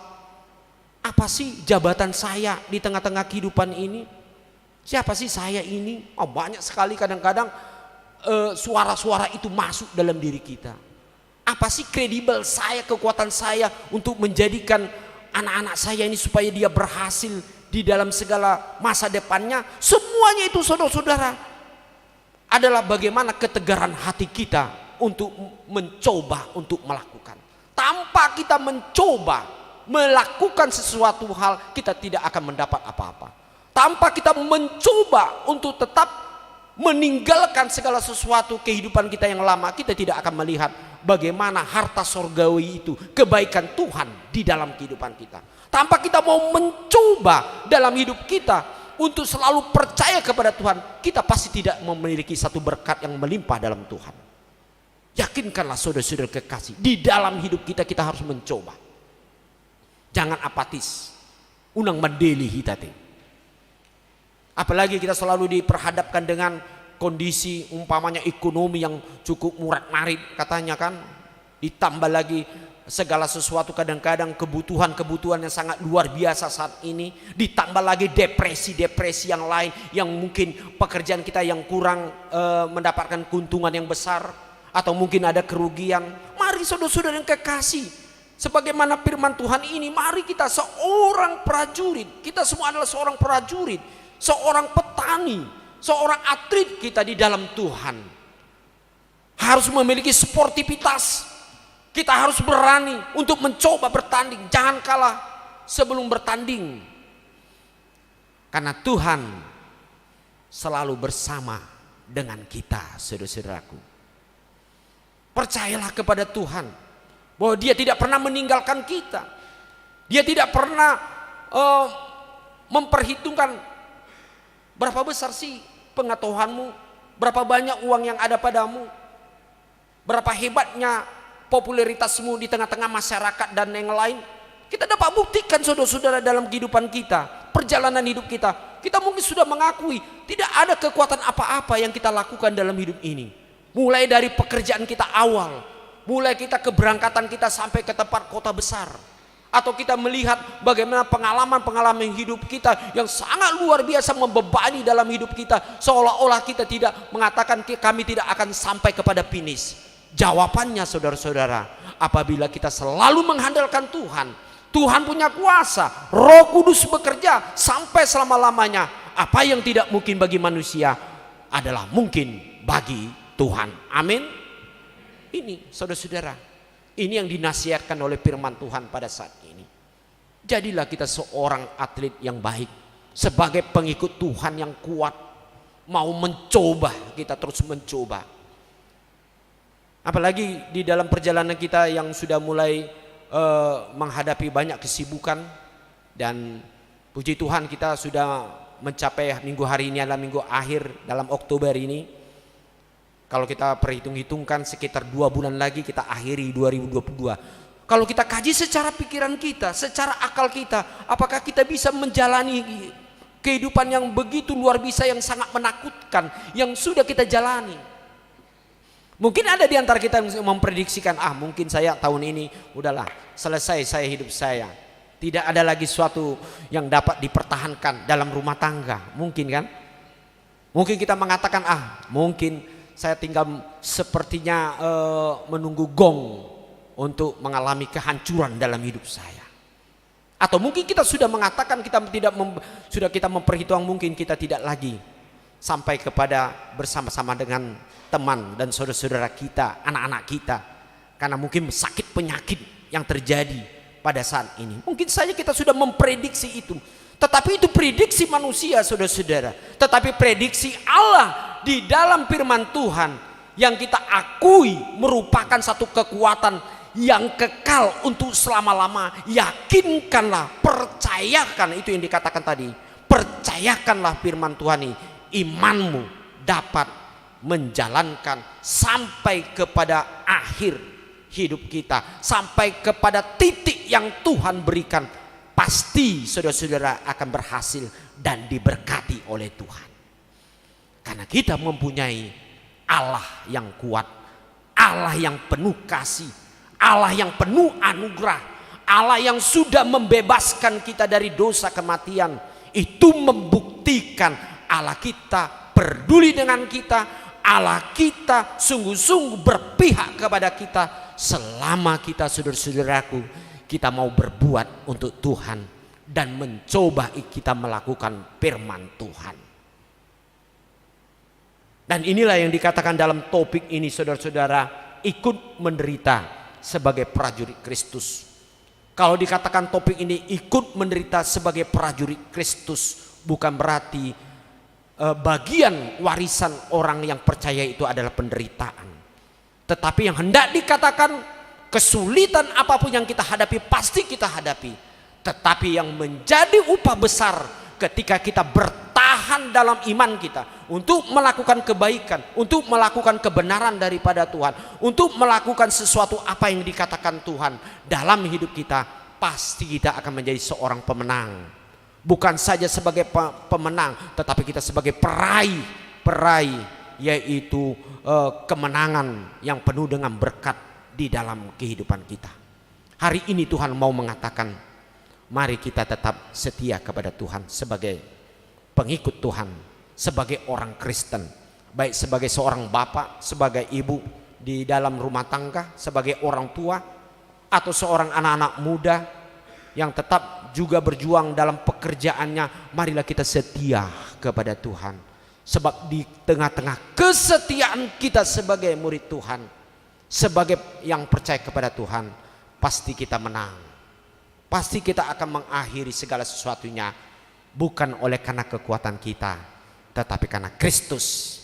Speaker 4: Apa sih jabatan saya di tengah-tengah kehidupan ini? Siapa sih saya ini? Oh, banyak sekali kadang-kadang suara-suara itu masuk dalam diri kita. Apa sih kredibel saya, kekuatan saya untuk menjadikan anak-anak saya ini supaya dia berhasil di dalam segala masa depannya? Semuanya itu saudara-saudara adalah bagaimana ketegaran hati kita untuk mencoba untuk melakukan. Tanpa kita mencoba melakukan sesuatu hal, kita tidak akan mendapat apa-apa. Tanpa kita mencoba untuk tetap meninggalkan segala sesuatu kehidupan kita yang lama, kita tidak akan melihat bagaimana harta sorgawi itu, kebaikan Tuhan di dalam kehidupan kita. Tanpa kita mau mencoba dalam hidup kita untuk selalu percaya kepada Tuhan, kita pasti tidak memiliki satu berkat yang melimpah dalam Tuhan. Yakinkanlah saudara-saudara kekasih, di dalam hidup kita harus mencoba. Jangan apatis, unang mandeli hitate. Apalagi kita selalu diperhadapkan dengan kondisi umpamanya ekonomi yang cukup murat-marit katanya kan. Ditambah lagi segala sesuatu, kadang-kadang kebutuhan-kebutuhan yang sangat luar biasa saat ini. Ditambah lagi depresi-depresi yang lain, yang mungkin pekerjaan kita yang kurang mendapatkan keuntungan yang besar, atau mungkin ada kerugian. Mari saudara-saudara yang kekasih, sebagaimana firman Tuhan ini, mari kita seorang prajurit, kita semua adalah seorang prajurit, seorang petani, seorang atlet kita di dalam Tuhan. Harus memiliki sportivitas. Kita harus berani untuk mencoba bertanding. Jangan kalah sebelum bertanding. Karena Tuhan selalu bersama dengan kita, saudara-saudaraku. Percayalah kepada Tuhan bahwa Dia tidak pernah meninggalkan kita. Dia tidak pernah memperhitungkan berapa besar sih pengetahuanmu, berapa banyak uang yang ada padamu, berapa hebatnya popularitasmu di tengah-tengah masyarakat dan yang lain. Kita dapat buktikan saudara-saudara dalam kehidupan kita, perjalanan hidup kita. Kita mungkin sudah mengakui tidak ada kekuatan apa-apa yang kita lakukan dalam hidup ini. Mulai dari pekerjaan kita awal, mulai kita keberangkatan kita sampai ke tempat kota besar, atau kita melihat bagaimana pengalaman-pengalaman hidup kita yang sangat luar biasa membebani dalam hidup kita, seolah-olah kita tidak mengatakan kami tidak akan sampai kepada finish. Jawabannya saudara-saudara, apabila kita selalu mengandalkan Tuhan, Tuhan punya kuasa, Roh Kudus bekerja sampai selama-lamanya. Apa yang tidak mungkin bagi manusia adalah mungkin bagi Tuhan. Amin. Ini saudara-saudara, ini yang dinasihatkan oleh firman Tuhan pada saat ini. Jadilah kita seorang atlet yang baik, sebagai pengikut Tuhan yang kuat, mau mencoba, kita terus mencoba. Apalagi di dalam perjalanan kita yang sudah mulai menghadapi banyak kesibukan, dan puji Tuhan kita sudah mencapai minggu hari ini adalah minggu akhir dalam Oktober ini. Kalau kita perhitung-hitungkan sekitar 2 bulan lagi kita akhiri 2022. Kalau kita kaji secara pikiran kita, secara akal kita, apakah kita bisa menjalani kehidupan yang begitu luar biasa, yang sangat menakutkan, yang sudah kita jalani? Mungkin ada di antara kita yang memprediksikan, mungkin saya tahun ini udahlah selesai saya hidup saya. Tidak ada lagi suatu yang dapat dipertahankan dalam rumah tangga. Mungkin kan? Mungkin kita mengatakan, mungkin saya tinggal sepertinya menunggu gong untuk mengalami kehancuran dalam hidup saya. Atau mungkin kita sudah mengatakan sudah kita memperhitungkan, mungkin kita tidak lagi sampai kepada bersama-sama dengan teman dan saudara-saudara kita, anak-anak kita, karena mungkin sakit penyakit yang terjadi pada saat ini. Mungkin saja kita sudah memprediksi itu. Tetapi itu prediksi manusia, saudara-saudara. Tetapi prediksi Allah di dalam firman Tuhan yang kita akui merupakan satu kekuatan yang kekal untuk selama-lama. Yakinkanlah, percayakan, itu yang dikatakan tadi. Percayakanlah firman Tuhan ini, imanmu dapat menjalankan sampai kepada akhir hidup kita, sampai kepada titik yang Tuhan berikan. Pasti saudara-saudara akan berhasil dan diberkati oleh Tuhan. Karena kita mempunyai Allah yang kuat, Allah yang penuh kasih, Allah yang penuh anugerah, Allah yang sudah membebaskan kita dari dosa kematian. Itu membuktikan Allah kita peduli dengan kita, Allah kita sungguh-sungguh berpihak kepada kita selama kita, saudara-saudaraku, kita mau berbuat untuk Tuhan dan mencoba kita melakukan firman Tuhan. Dan inilah yang dikatakan dalam topik ini, saudara-saudara, ikut menderita sebagai prajurit Kristus. Kalau dikatakan topik ini ikut menderita sebagai prajurit Kristus, bukan berarti bagian warisan orang yang percaya itu adalah penderitaan. Tetapi yang hendak dikatakan, kesulitan apapun yang kita hadapi pasti kita hadapi. Tetapi yang menjadi upah besar ketika kita bertahan dalam iman kita untuk melakukan kebaikan, untuk melakukan kebenaran daripada Tuhan, untuk melakukan sesuatu apa yang dikatakan Tuhan dalam hidup kita, pasti kita akan menjadi seorang pemenang. Bukan saja sebagai pemenang, tetapi kita sebagai peraih, yaitu kemenangan yang penuh dengan berkat di dalam kehidupan kita. Hari ini Tuhan mau mengatakan, mari kita tetap setia kepada Tuhan sebagai pengikut Tuhan, sebagai orang Kristen, baik sebagai seorang bapak, sebagai ibu di dalam rumah tangga, sebagai orang tua, atau seorang anak-anak muda yang tetap juga berjuang dalam pekerjaannya. Marilah kita setia kepada Tuhan, sebab di tengah-tengah kesetiaan kita sebagai murid Tuhan, sebagai yang percaya kepada Tuhan, pasti kita menang. Pasti kita akan mengakhiri segala sesuatunya, bukan oleh karena kekuatan kita, tetapi karena Kristus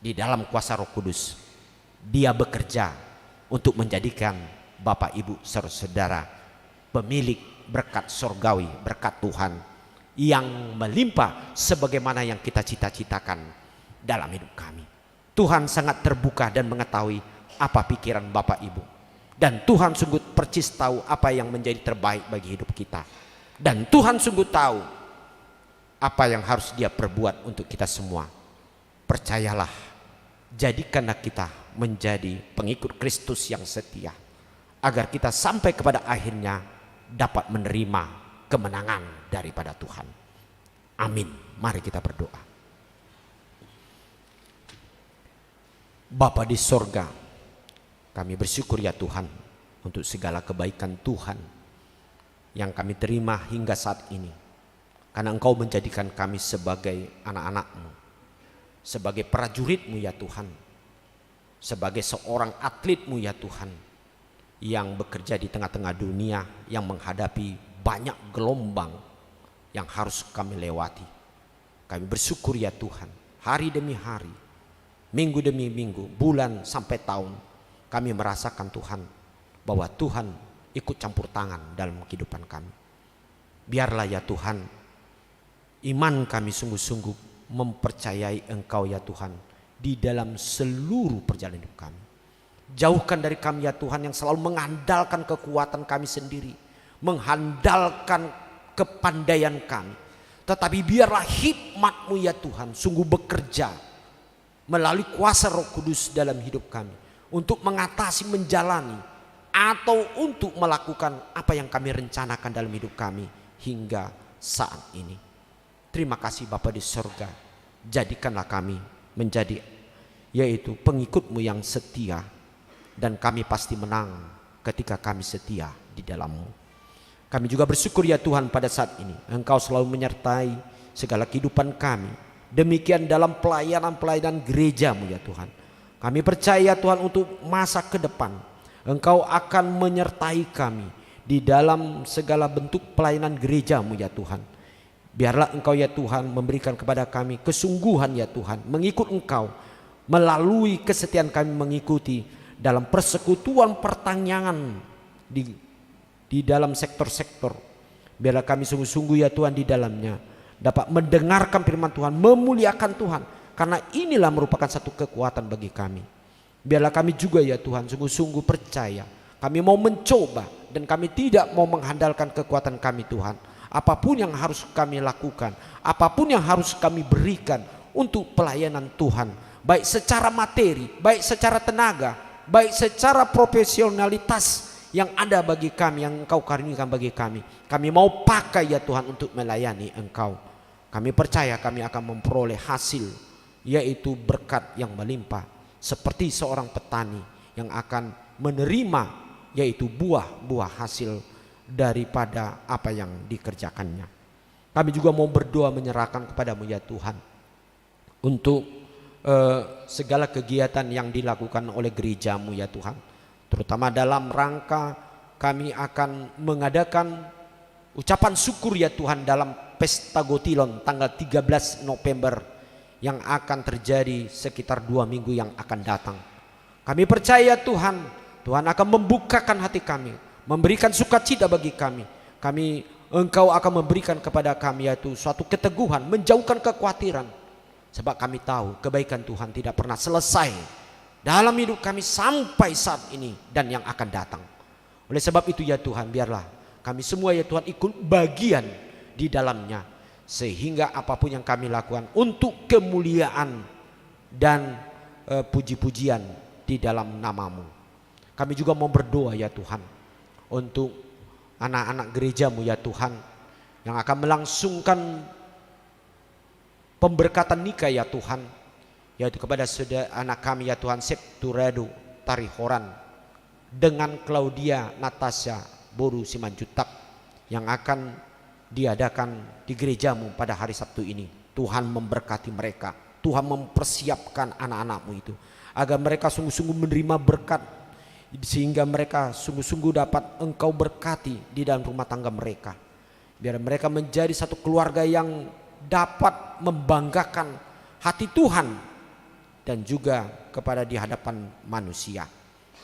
Speaker 4: di dalam kuasa Roh Kudus. Dia bekerja untuk menjadikan Bapak Ibu saudara pemilik berkat surgawi, berkat Tuhan yang melimpah sebagaimana yang kita cita-citakan dalam hidup kami. Tuhan sangat terbuka dan mengetahui apa pikiran Bapak Ibu, dan Tuhan sungguh percis tahu apa yang menjadi terbaik bagi hidup kita, dan Tuhan sungguh tahu apa yang harus Dia perbuat untuk kita semua. Percayalah, jadikanlah kita menjadi pengikut Kristus yang setia, agar kita sampai kepada akhirnya dapat menerima kemenangan daripada Tuhan. Amin. Mari kita berdoa. Bapa di sorga, kami bersyukur ya Tuhan untuk segala kebaikan Tuhan yang kami terima hingga saat ini. Karena Engkau menjadikan kami sebagai anak-anak-Mu, sebagai prajurit-Mu ya Tuhan, sebagai seorang atlet-Mu ya Tuhan, yang bekerja di tengah-tengah dunia yang menghadapi banyak gelombang yang harus kami lewati. Kami bersyukur ya Tuhan, hari demi hari, minggu demi minggu, bulan sampai tahun, kami merasakan Tuhan bahwa Tuhan ikut campur tangan dalam kehidupan kami. Biarlah ya Tuhan, iman kami sungguh-sungguh mempercayai Engkau ya Tuhan, di dalam seluruh perjalanan hidup kami. Jauhkan dari kami ya Tuhan yang selalu mengandalkan kekuatan kami sendiri, mengandalkan kepandaian kami. Tetapi biarlah hikmat-Mu ya Tuhan sungguh bekerja melalui kuasa Roh Kudus dalam hidup kami untuk mengatasi, menjalani, atau untuk melakukan apa yang kami rencanakan dalam hidup kami hingga saat ini. Terima kasih Bapa di sorga. Jadikanlah kami menjadi yaitu pengikut-Mu yang setia, dan kami pasti menang ketika kami setia di dalam-Mu. Kami juga bersyukur ya Tuhan pada saat ini Engkau selalu menyertai segala kehidupan kami. Demikian dalam pelayanan-pelayanan gereja-Mu ya Tuhan. Kami percaya Tuhan untuk masa ke depan Engkau akan menyertai kami di dalam segala bentuk pelayanan gereja-Mu ya Tuhan. Biarlah Engkau ya Tuhan memberikan kepada kami kesungguhan ya Tuhan mengikut Engkau, melalui kesetiaan kami mengikuti dalam persekutuan pertanyaan di dalam sektor-sektor. Biarlah kami sungguh-sungguh ya Tuhan di dalamnya dapat mendengarkan firman Tuhan, memuliakan Tuhan, karena inilah merupakan satu kekuatan bagi kami. Biarlah kami juga ya Tuhan sungguh-sungguh percaya, kami mau mencoba dan kami tidak mau mengandalkan kekuatan kami Tuhan. Apapun yang harus kami lakukan, apapun yang harus kami berikan untuk pelayanan Tuhan, baik secara materi, baik secara tenaga, baik secara profesionalitas yang ada bagi kami, yang Engkau karuniakan bagi kami, kami mau pakai ya Tuhan untuk melayani Engkau. Kami percaya kami akan memperoleh hasil, yaitu berkat yang melimpah, seperti seorang petani yang akan menerima yaitu buah-buah hasil daripada apa yang dikerjakannya. Kami juga mau berdoa menyerahkan kepada-Mu ya Tuhan untuk segala kegiatan yang dilakukan oleh gereja-Mu ya Tuhan, terutama dalam rangka kami akan mengadakan ucapan syukur ya Tuhan dalam Pesta Gotilon tanggal 13 November yang akan terjadi sekitar 2 minggu yang akan datang. Kami percaya Tuhan, Tuhan akan membukakan hati kami, memberikan sukacita bagi kami. Engkau akan memberikan kepada kami yaitu suatu keteguhan, menjauhkan kekhawatiran. Sebab kami tahu kebaikan Tuhan tidak pernah selesai dalam hidup kami sampai saat ini dan yang akan datang. Oleh sebab itu ya Tuhan, biarlah kami semua ya Tuhan ikut bagian di dalamnya, sehingga apapun yang kami lakukan untuk kemuliaan dan puji-pujian di dalam nama-Mu. Kami juga mau berdoa ya Tuhan untuk anak-anak gereja-Mu ya Tuhan yang akan melangsungkan pemberkatan nikah ya Tuhan, yaitu kepada saudara anak kami ya Tuhan Septurado Tarihoran dengan Claudia Natasha Boru Simanjutak yang akan diadakan di gereja-Mu pada hari Sabtu ini. Tuhan memberkati mereka, Tuhan mempersiapkan anak-anak-Mu itu agar mereka sungguh-sungguh menerima berkat, sehingga mereka sungguh-sungguh dapat Engkau berkati di dalam rumah tangga mereka. Biar mereka menjadi satu keluarga yang dapat membanggakan hati Tuhan dan juga kepada di hadapan manusia.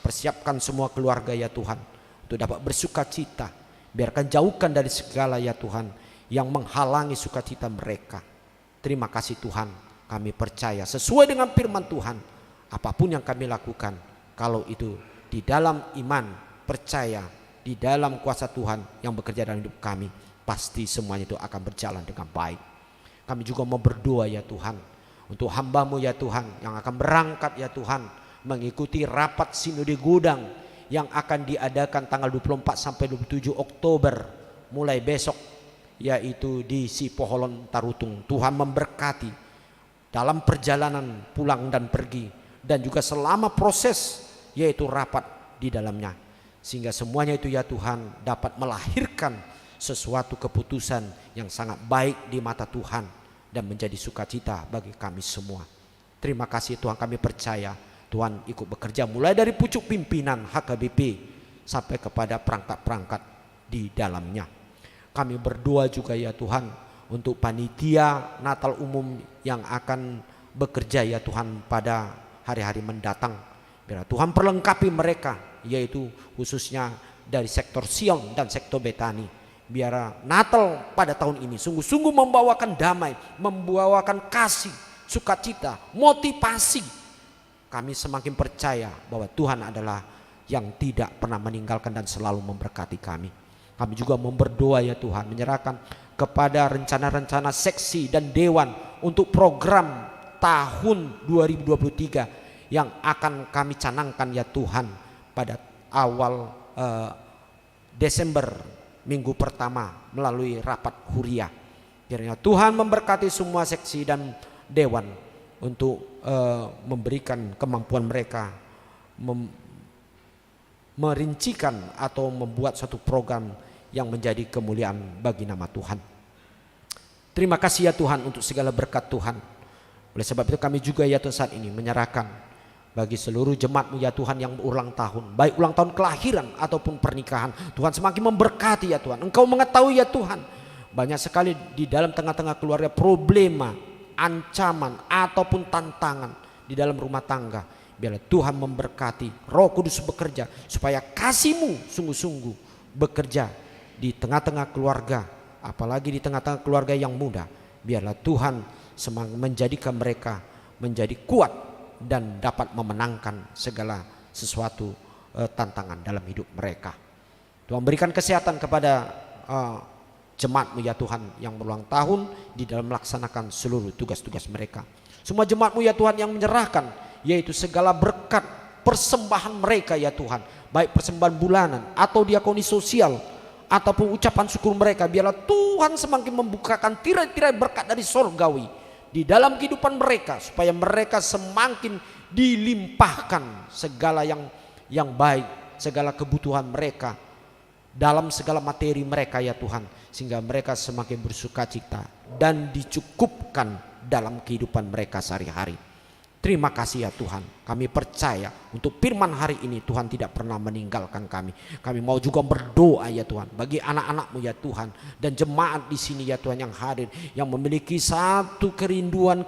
Speaker 4: Persiapkan semua keluarga ya Tuhan untuk dapat bersukacita. Biarkan jauhkan dari segala ya Tuhan yang menghalangi sukacita mereka. Terima kasih Tuhan, kami percaya sesuai dengan firman Tuhan, apapun yang kami lakukan, kalau itu di dalam iman, percaya di dalam kuasa Tuhan yang bekerja dalam hidup kami, pasti semuanya itu akan berjalan dengan baik. Kami juga mau berdoa ya Tuhan untuk hamba-Mu ya Tuhan yang akan berangkat ya Tuhan mengikuti rapat Sinode Gudang yang akan diadakan tanggal 24 sampai 27 Oktober mulai besok, yaitu di Sipoholon Tarutung. Tuhan memberkati dalam perjalanan pulang dan pergi, dan juga selama proses yaitu rapat di dalamnya, sehingga semuanya itu ya Tuhan dapat melahirkan sesuatu keputusan yang sangat baik di mata Tuhan dan menjadi sukacita bagi kami semua. Terima kasih Tuhan, kami percaya Tuhan ikut bekerja mulai dari pucuk pimpinan HKBP sampai kepada perangkat-perangkat di dalamnya. Kami berdoa juga ya Tuhan untuk panitia Natal umum yang akan bekerja ya Tuhan pada hari-hari mendatang. Biar Tuhan perlengkapi mereka, yaitu khususnya dari sektor Sion dan sektor Betani. Biar Natal pada tahun ini sungguh-sungguh membawakan damai, membawakan kasih, sukacita, motivasi. Kami semakin percaya bahwa Tuhan adalah yang tidak pernah meninggalkan dan selalu memberkati kami. Kami juga berdoa ya Tuhan, menyerahkan kepada rencana-rencana seksi dan dewan untuk program tahun 2023 yang akan kami canangkan ya Tuhan pada awal Desember minggu pertama melalui rapat Huria. Kiranya Tuhan memberkati semua seksi dan dewan untuk memberikan kemampuan mereka merincikan atau membuat suatu program yang menjadi kemuliaan bagi nama Tuhan. Terima kasih ya Tuhan untuk segala berkat Tuhan. Oleh sebab itu kami juga ya Tuhan saat ini menyerahkan bagi seluruh jemaat-Mu ya Tuhan yang berulang tahun, baik ulang tahun kelahiran ataupun pernikahan. Tuhan semakin memberkati ya Tuhan. Engkau mengetahui ya Tuhan, banyak sekali di dalam tengah-tengah keluarga problema, ancaman ataupun tantangan di dalam rumah tangga. Biarlah Tuhan memberkati, Roh Kudus bekerja supaya kasih-Mu sungguh-sungguh bekerja di tengah-tengah keluarga, apalagi di tengah-tengah keluarga yang muda. Biarlah Tuhan menjadikan mereka menjadi kuat dan dapat memenangkan segala sesuatu tantangan dalam hidup mereka. Tuhan berikan kesehatan kepada jemaat-Mu ya Tuhan yang berulang tahun di dalam melaksanakan seluruh tugas-tugas mereka. Semua jemaat-Mu ya Tuhan yang menyerahkan, yaitu segala berkat persembahan mereka ya Tuhan, baik persembahan bulanan atau diakoni sosial ataupun ucapan syukur mereka. Biarlah Tuhan semakin membukakan tirai-tirai berkat dari sorgawi di dalam kehidupan mereka, supaya mereka semakin dilimpahkan segala yang baik, segala kebutuhan mereka dalam segala materi mereka ya Tuhan, sehingga mereka semakin bersukacita dan dicukupkan dalam kehidupan mereka sehari-hari. Terima kasih ya Tuhan, kami percaya untuk firman hari ini Tuhan tidak pernah meninggalkan kami. Kami mau juga berdoa ya Tuhan bagi anak-anak-Mu ya Tuhan, dan jemaat di sini ya Tuhan yang hadir, yang memiliki satu kerinduan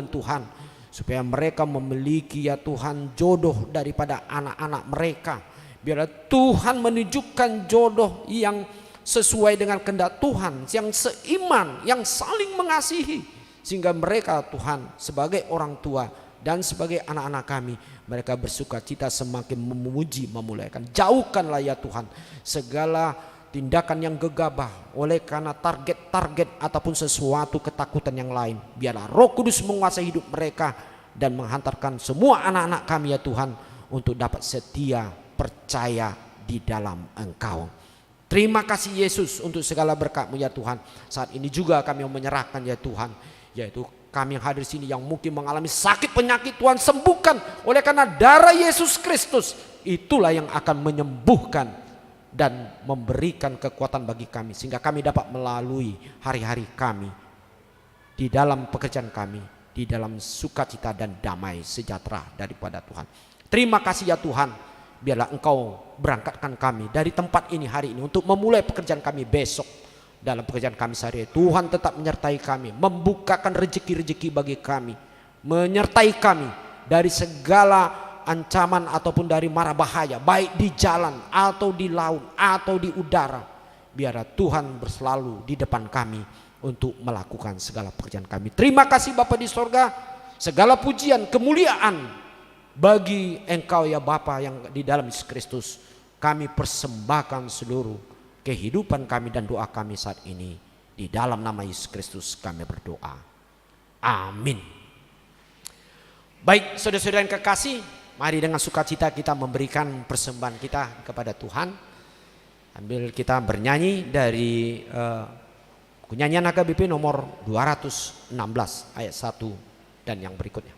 Speaker 4: Tuhan, supaya mereka memiliki ya Tuhan jodoh daripada anak-anak mereka. Biarlah Tuhan menunjukkan jodoh yang sesuai dengan kehendak Tuhan, yang seiman, yang saling mengasihi, sehingga mereka Tuhan sebagai orang tua dan sebagai anak-anak kami, mereka bersuka cita semakin memuji, memuliakan. Jauhkanlah ya Tuhan segala tindakan yang gegabah oleh karena target-target ataupun sesuatu ketakutan yang lain. Biarlah Roh Kudus menguasai hidup mereka dan menghantarkan semua anak-anak kami ya Tuhan untuk dapat setia percaya di dalam Engkau. Terima kasih Yesus untuk segala berkat-Mu ya Tuhan. Saat ini juga kami menyerahkan ya Tuhan, yaitu kami yang hadir di sini yang mungkin mengalami sakit penyakit, Tuhan sembuhkan oleh karena darah Yesus Kristus. Itulah yang akan menyembuhkan dan memberikan kekuatan bagi kami, sehingga kami dapat melalui hari-hari kami di dalam pekerjaan kami, di dalam sukacita dan damai sejahtera daripada Tuhan. Terima kasih ya Tuhan, biarlah Engkau berangkatkan kami dari tempat ini hari ini untuk memulai pekerjaan kami besok. Dalam pekerjaan kami sehari-hari, Tuhan tetap menyertai kami, membukakan rezeki-rezeki bagi kami, menyertai kami dari segala ancaman ataupun dari mara bahaya, baik di jalan atau di laut atau di udara. Biarlah Tuhan berselalu di depan kami untuk melakukan segala pekerjaan kami. Terima kasih Bapa di sorga, segala pujian, kemuliaan bagi Engkau ya Bapa yang di dalam Yesus Kristus. Kami persembahkan seluruh kehidupan kami dan doa kami saat ini. Di dalam nama Yesus Kristus kami berdoa. Amin. Baik saudara-saudara yang kekasih, mari dengan sukacita kita memberikan persembahan kita kepada Tuhan. Ambil kita bernyanyi dari nyanyian AKBP nomor 216 ayat 1 dan yang berikutnya.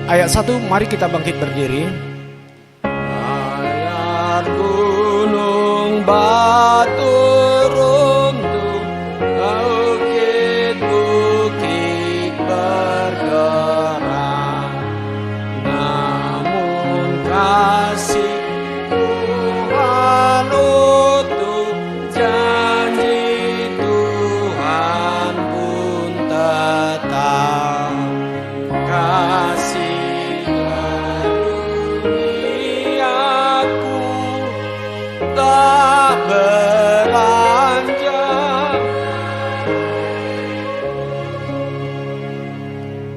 Speaker 4: Ayat 1, mari kita bangkit berdiri. Ayat gunung batu runtuh, bukit-bukit bergerak, namun kasih Tuhan utuh, janji Tuhan pun tetap. Kasih karuniaku tak beranjak.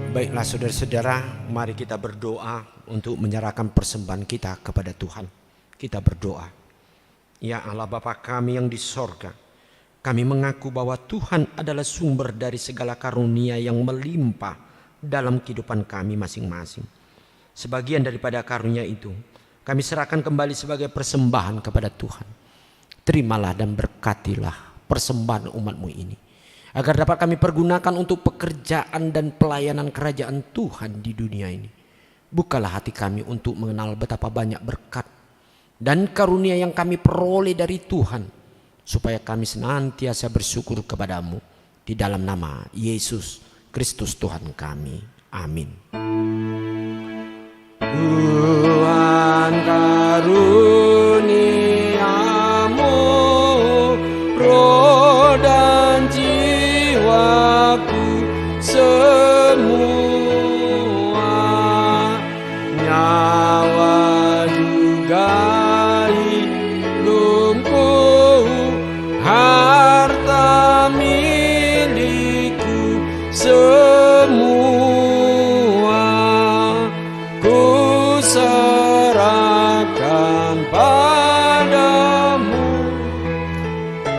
Speaker 4: Baiklah saudara-saudara, mari kita berdoa untuk menyerahkan persembahan kita kepada Tuhan. Kita berdoa. Ya Allah Bapa kami yang di sorga, kami mengaku bahwa Tuhan adalah sumber dari segala karunia yang melimpah dalam kehidupan kami masing-masing. Sebagian daripada karunia itu kami serahkan kembali sebagai persembahan kepada Tuhan. Terimalah dan berkatilah persembahan umat-Mu ini, agar dapat kami pergunakan untuk pekerjaan dan pelayanan kerajaan Tuhan di dunia ini. Bukalah hati kami untuk mengenal betapa banyak berkat dan karunia yang kami peroleh dari Tuhan, supaya kami senantiasa bersyukur kepadamu. Di dalam nama Yesus Kristus Tuhan kami. Amin. Tuhan karuniamu, roh dan jiwaku semua, nyawa juga hidupku, harta milikku semua ku serahkan padamu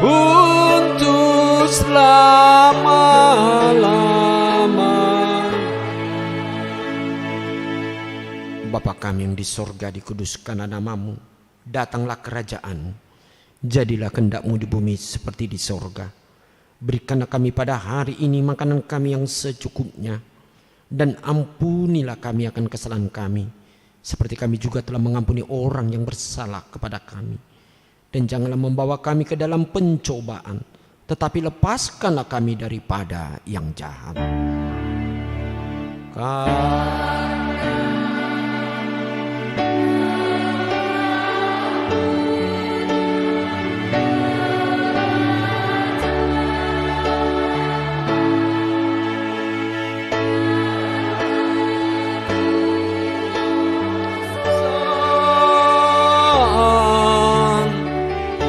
Speaker 4: untuk selama-lamanya. Bapa kami yang di sorga, dikuduskanlah namamu, datanglah kerajaanmu, jadilah kehendak-Mu di bumi seperti di sorga. Berikanlah kami pada hari ini makanan kami yang secukupnya, dan ampunilah kami akan kesalahan kami, seperti kami juga telah mengampuni orang yang bersalah kepada kami. Dan janganlah membawa kami ke dalam pencobaan, tetapi lepaskanlah kami daripada yang jahat.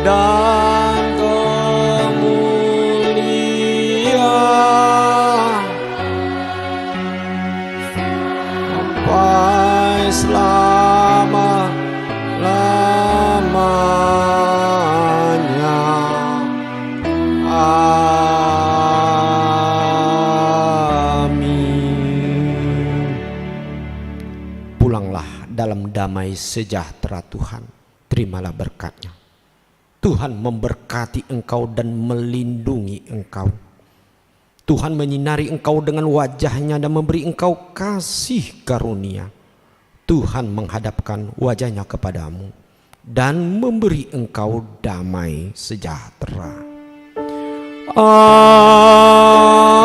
Speaker 4: Dan kemuliaan sampai selama-lamanya. Amin. Pulanglah dalam damai sejahtera Tuhan. Terimalah berkat-Nya. Tuhan memberkati engkau dan melindungi engkau. Tuhan menyinari engkau dengan wajah-Nya dan memberi engkau kasih karunia. Tuhan menghadapkan wajah-Nya kepadamu dan memberi engkau damai sejahtera. Amin.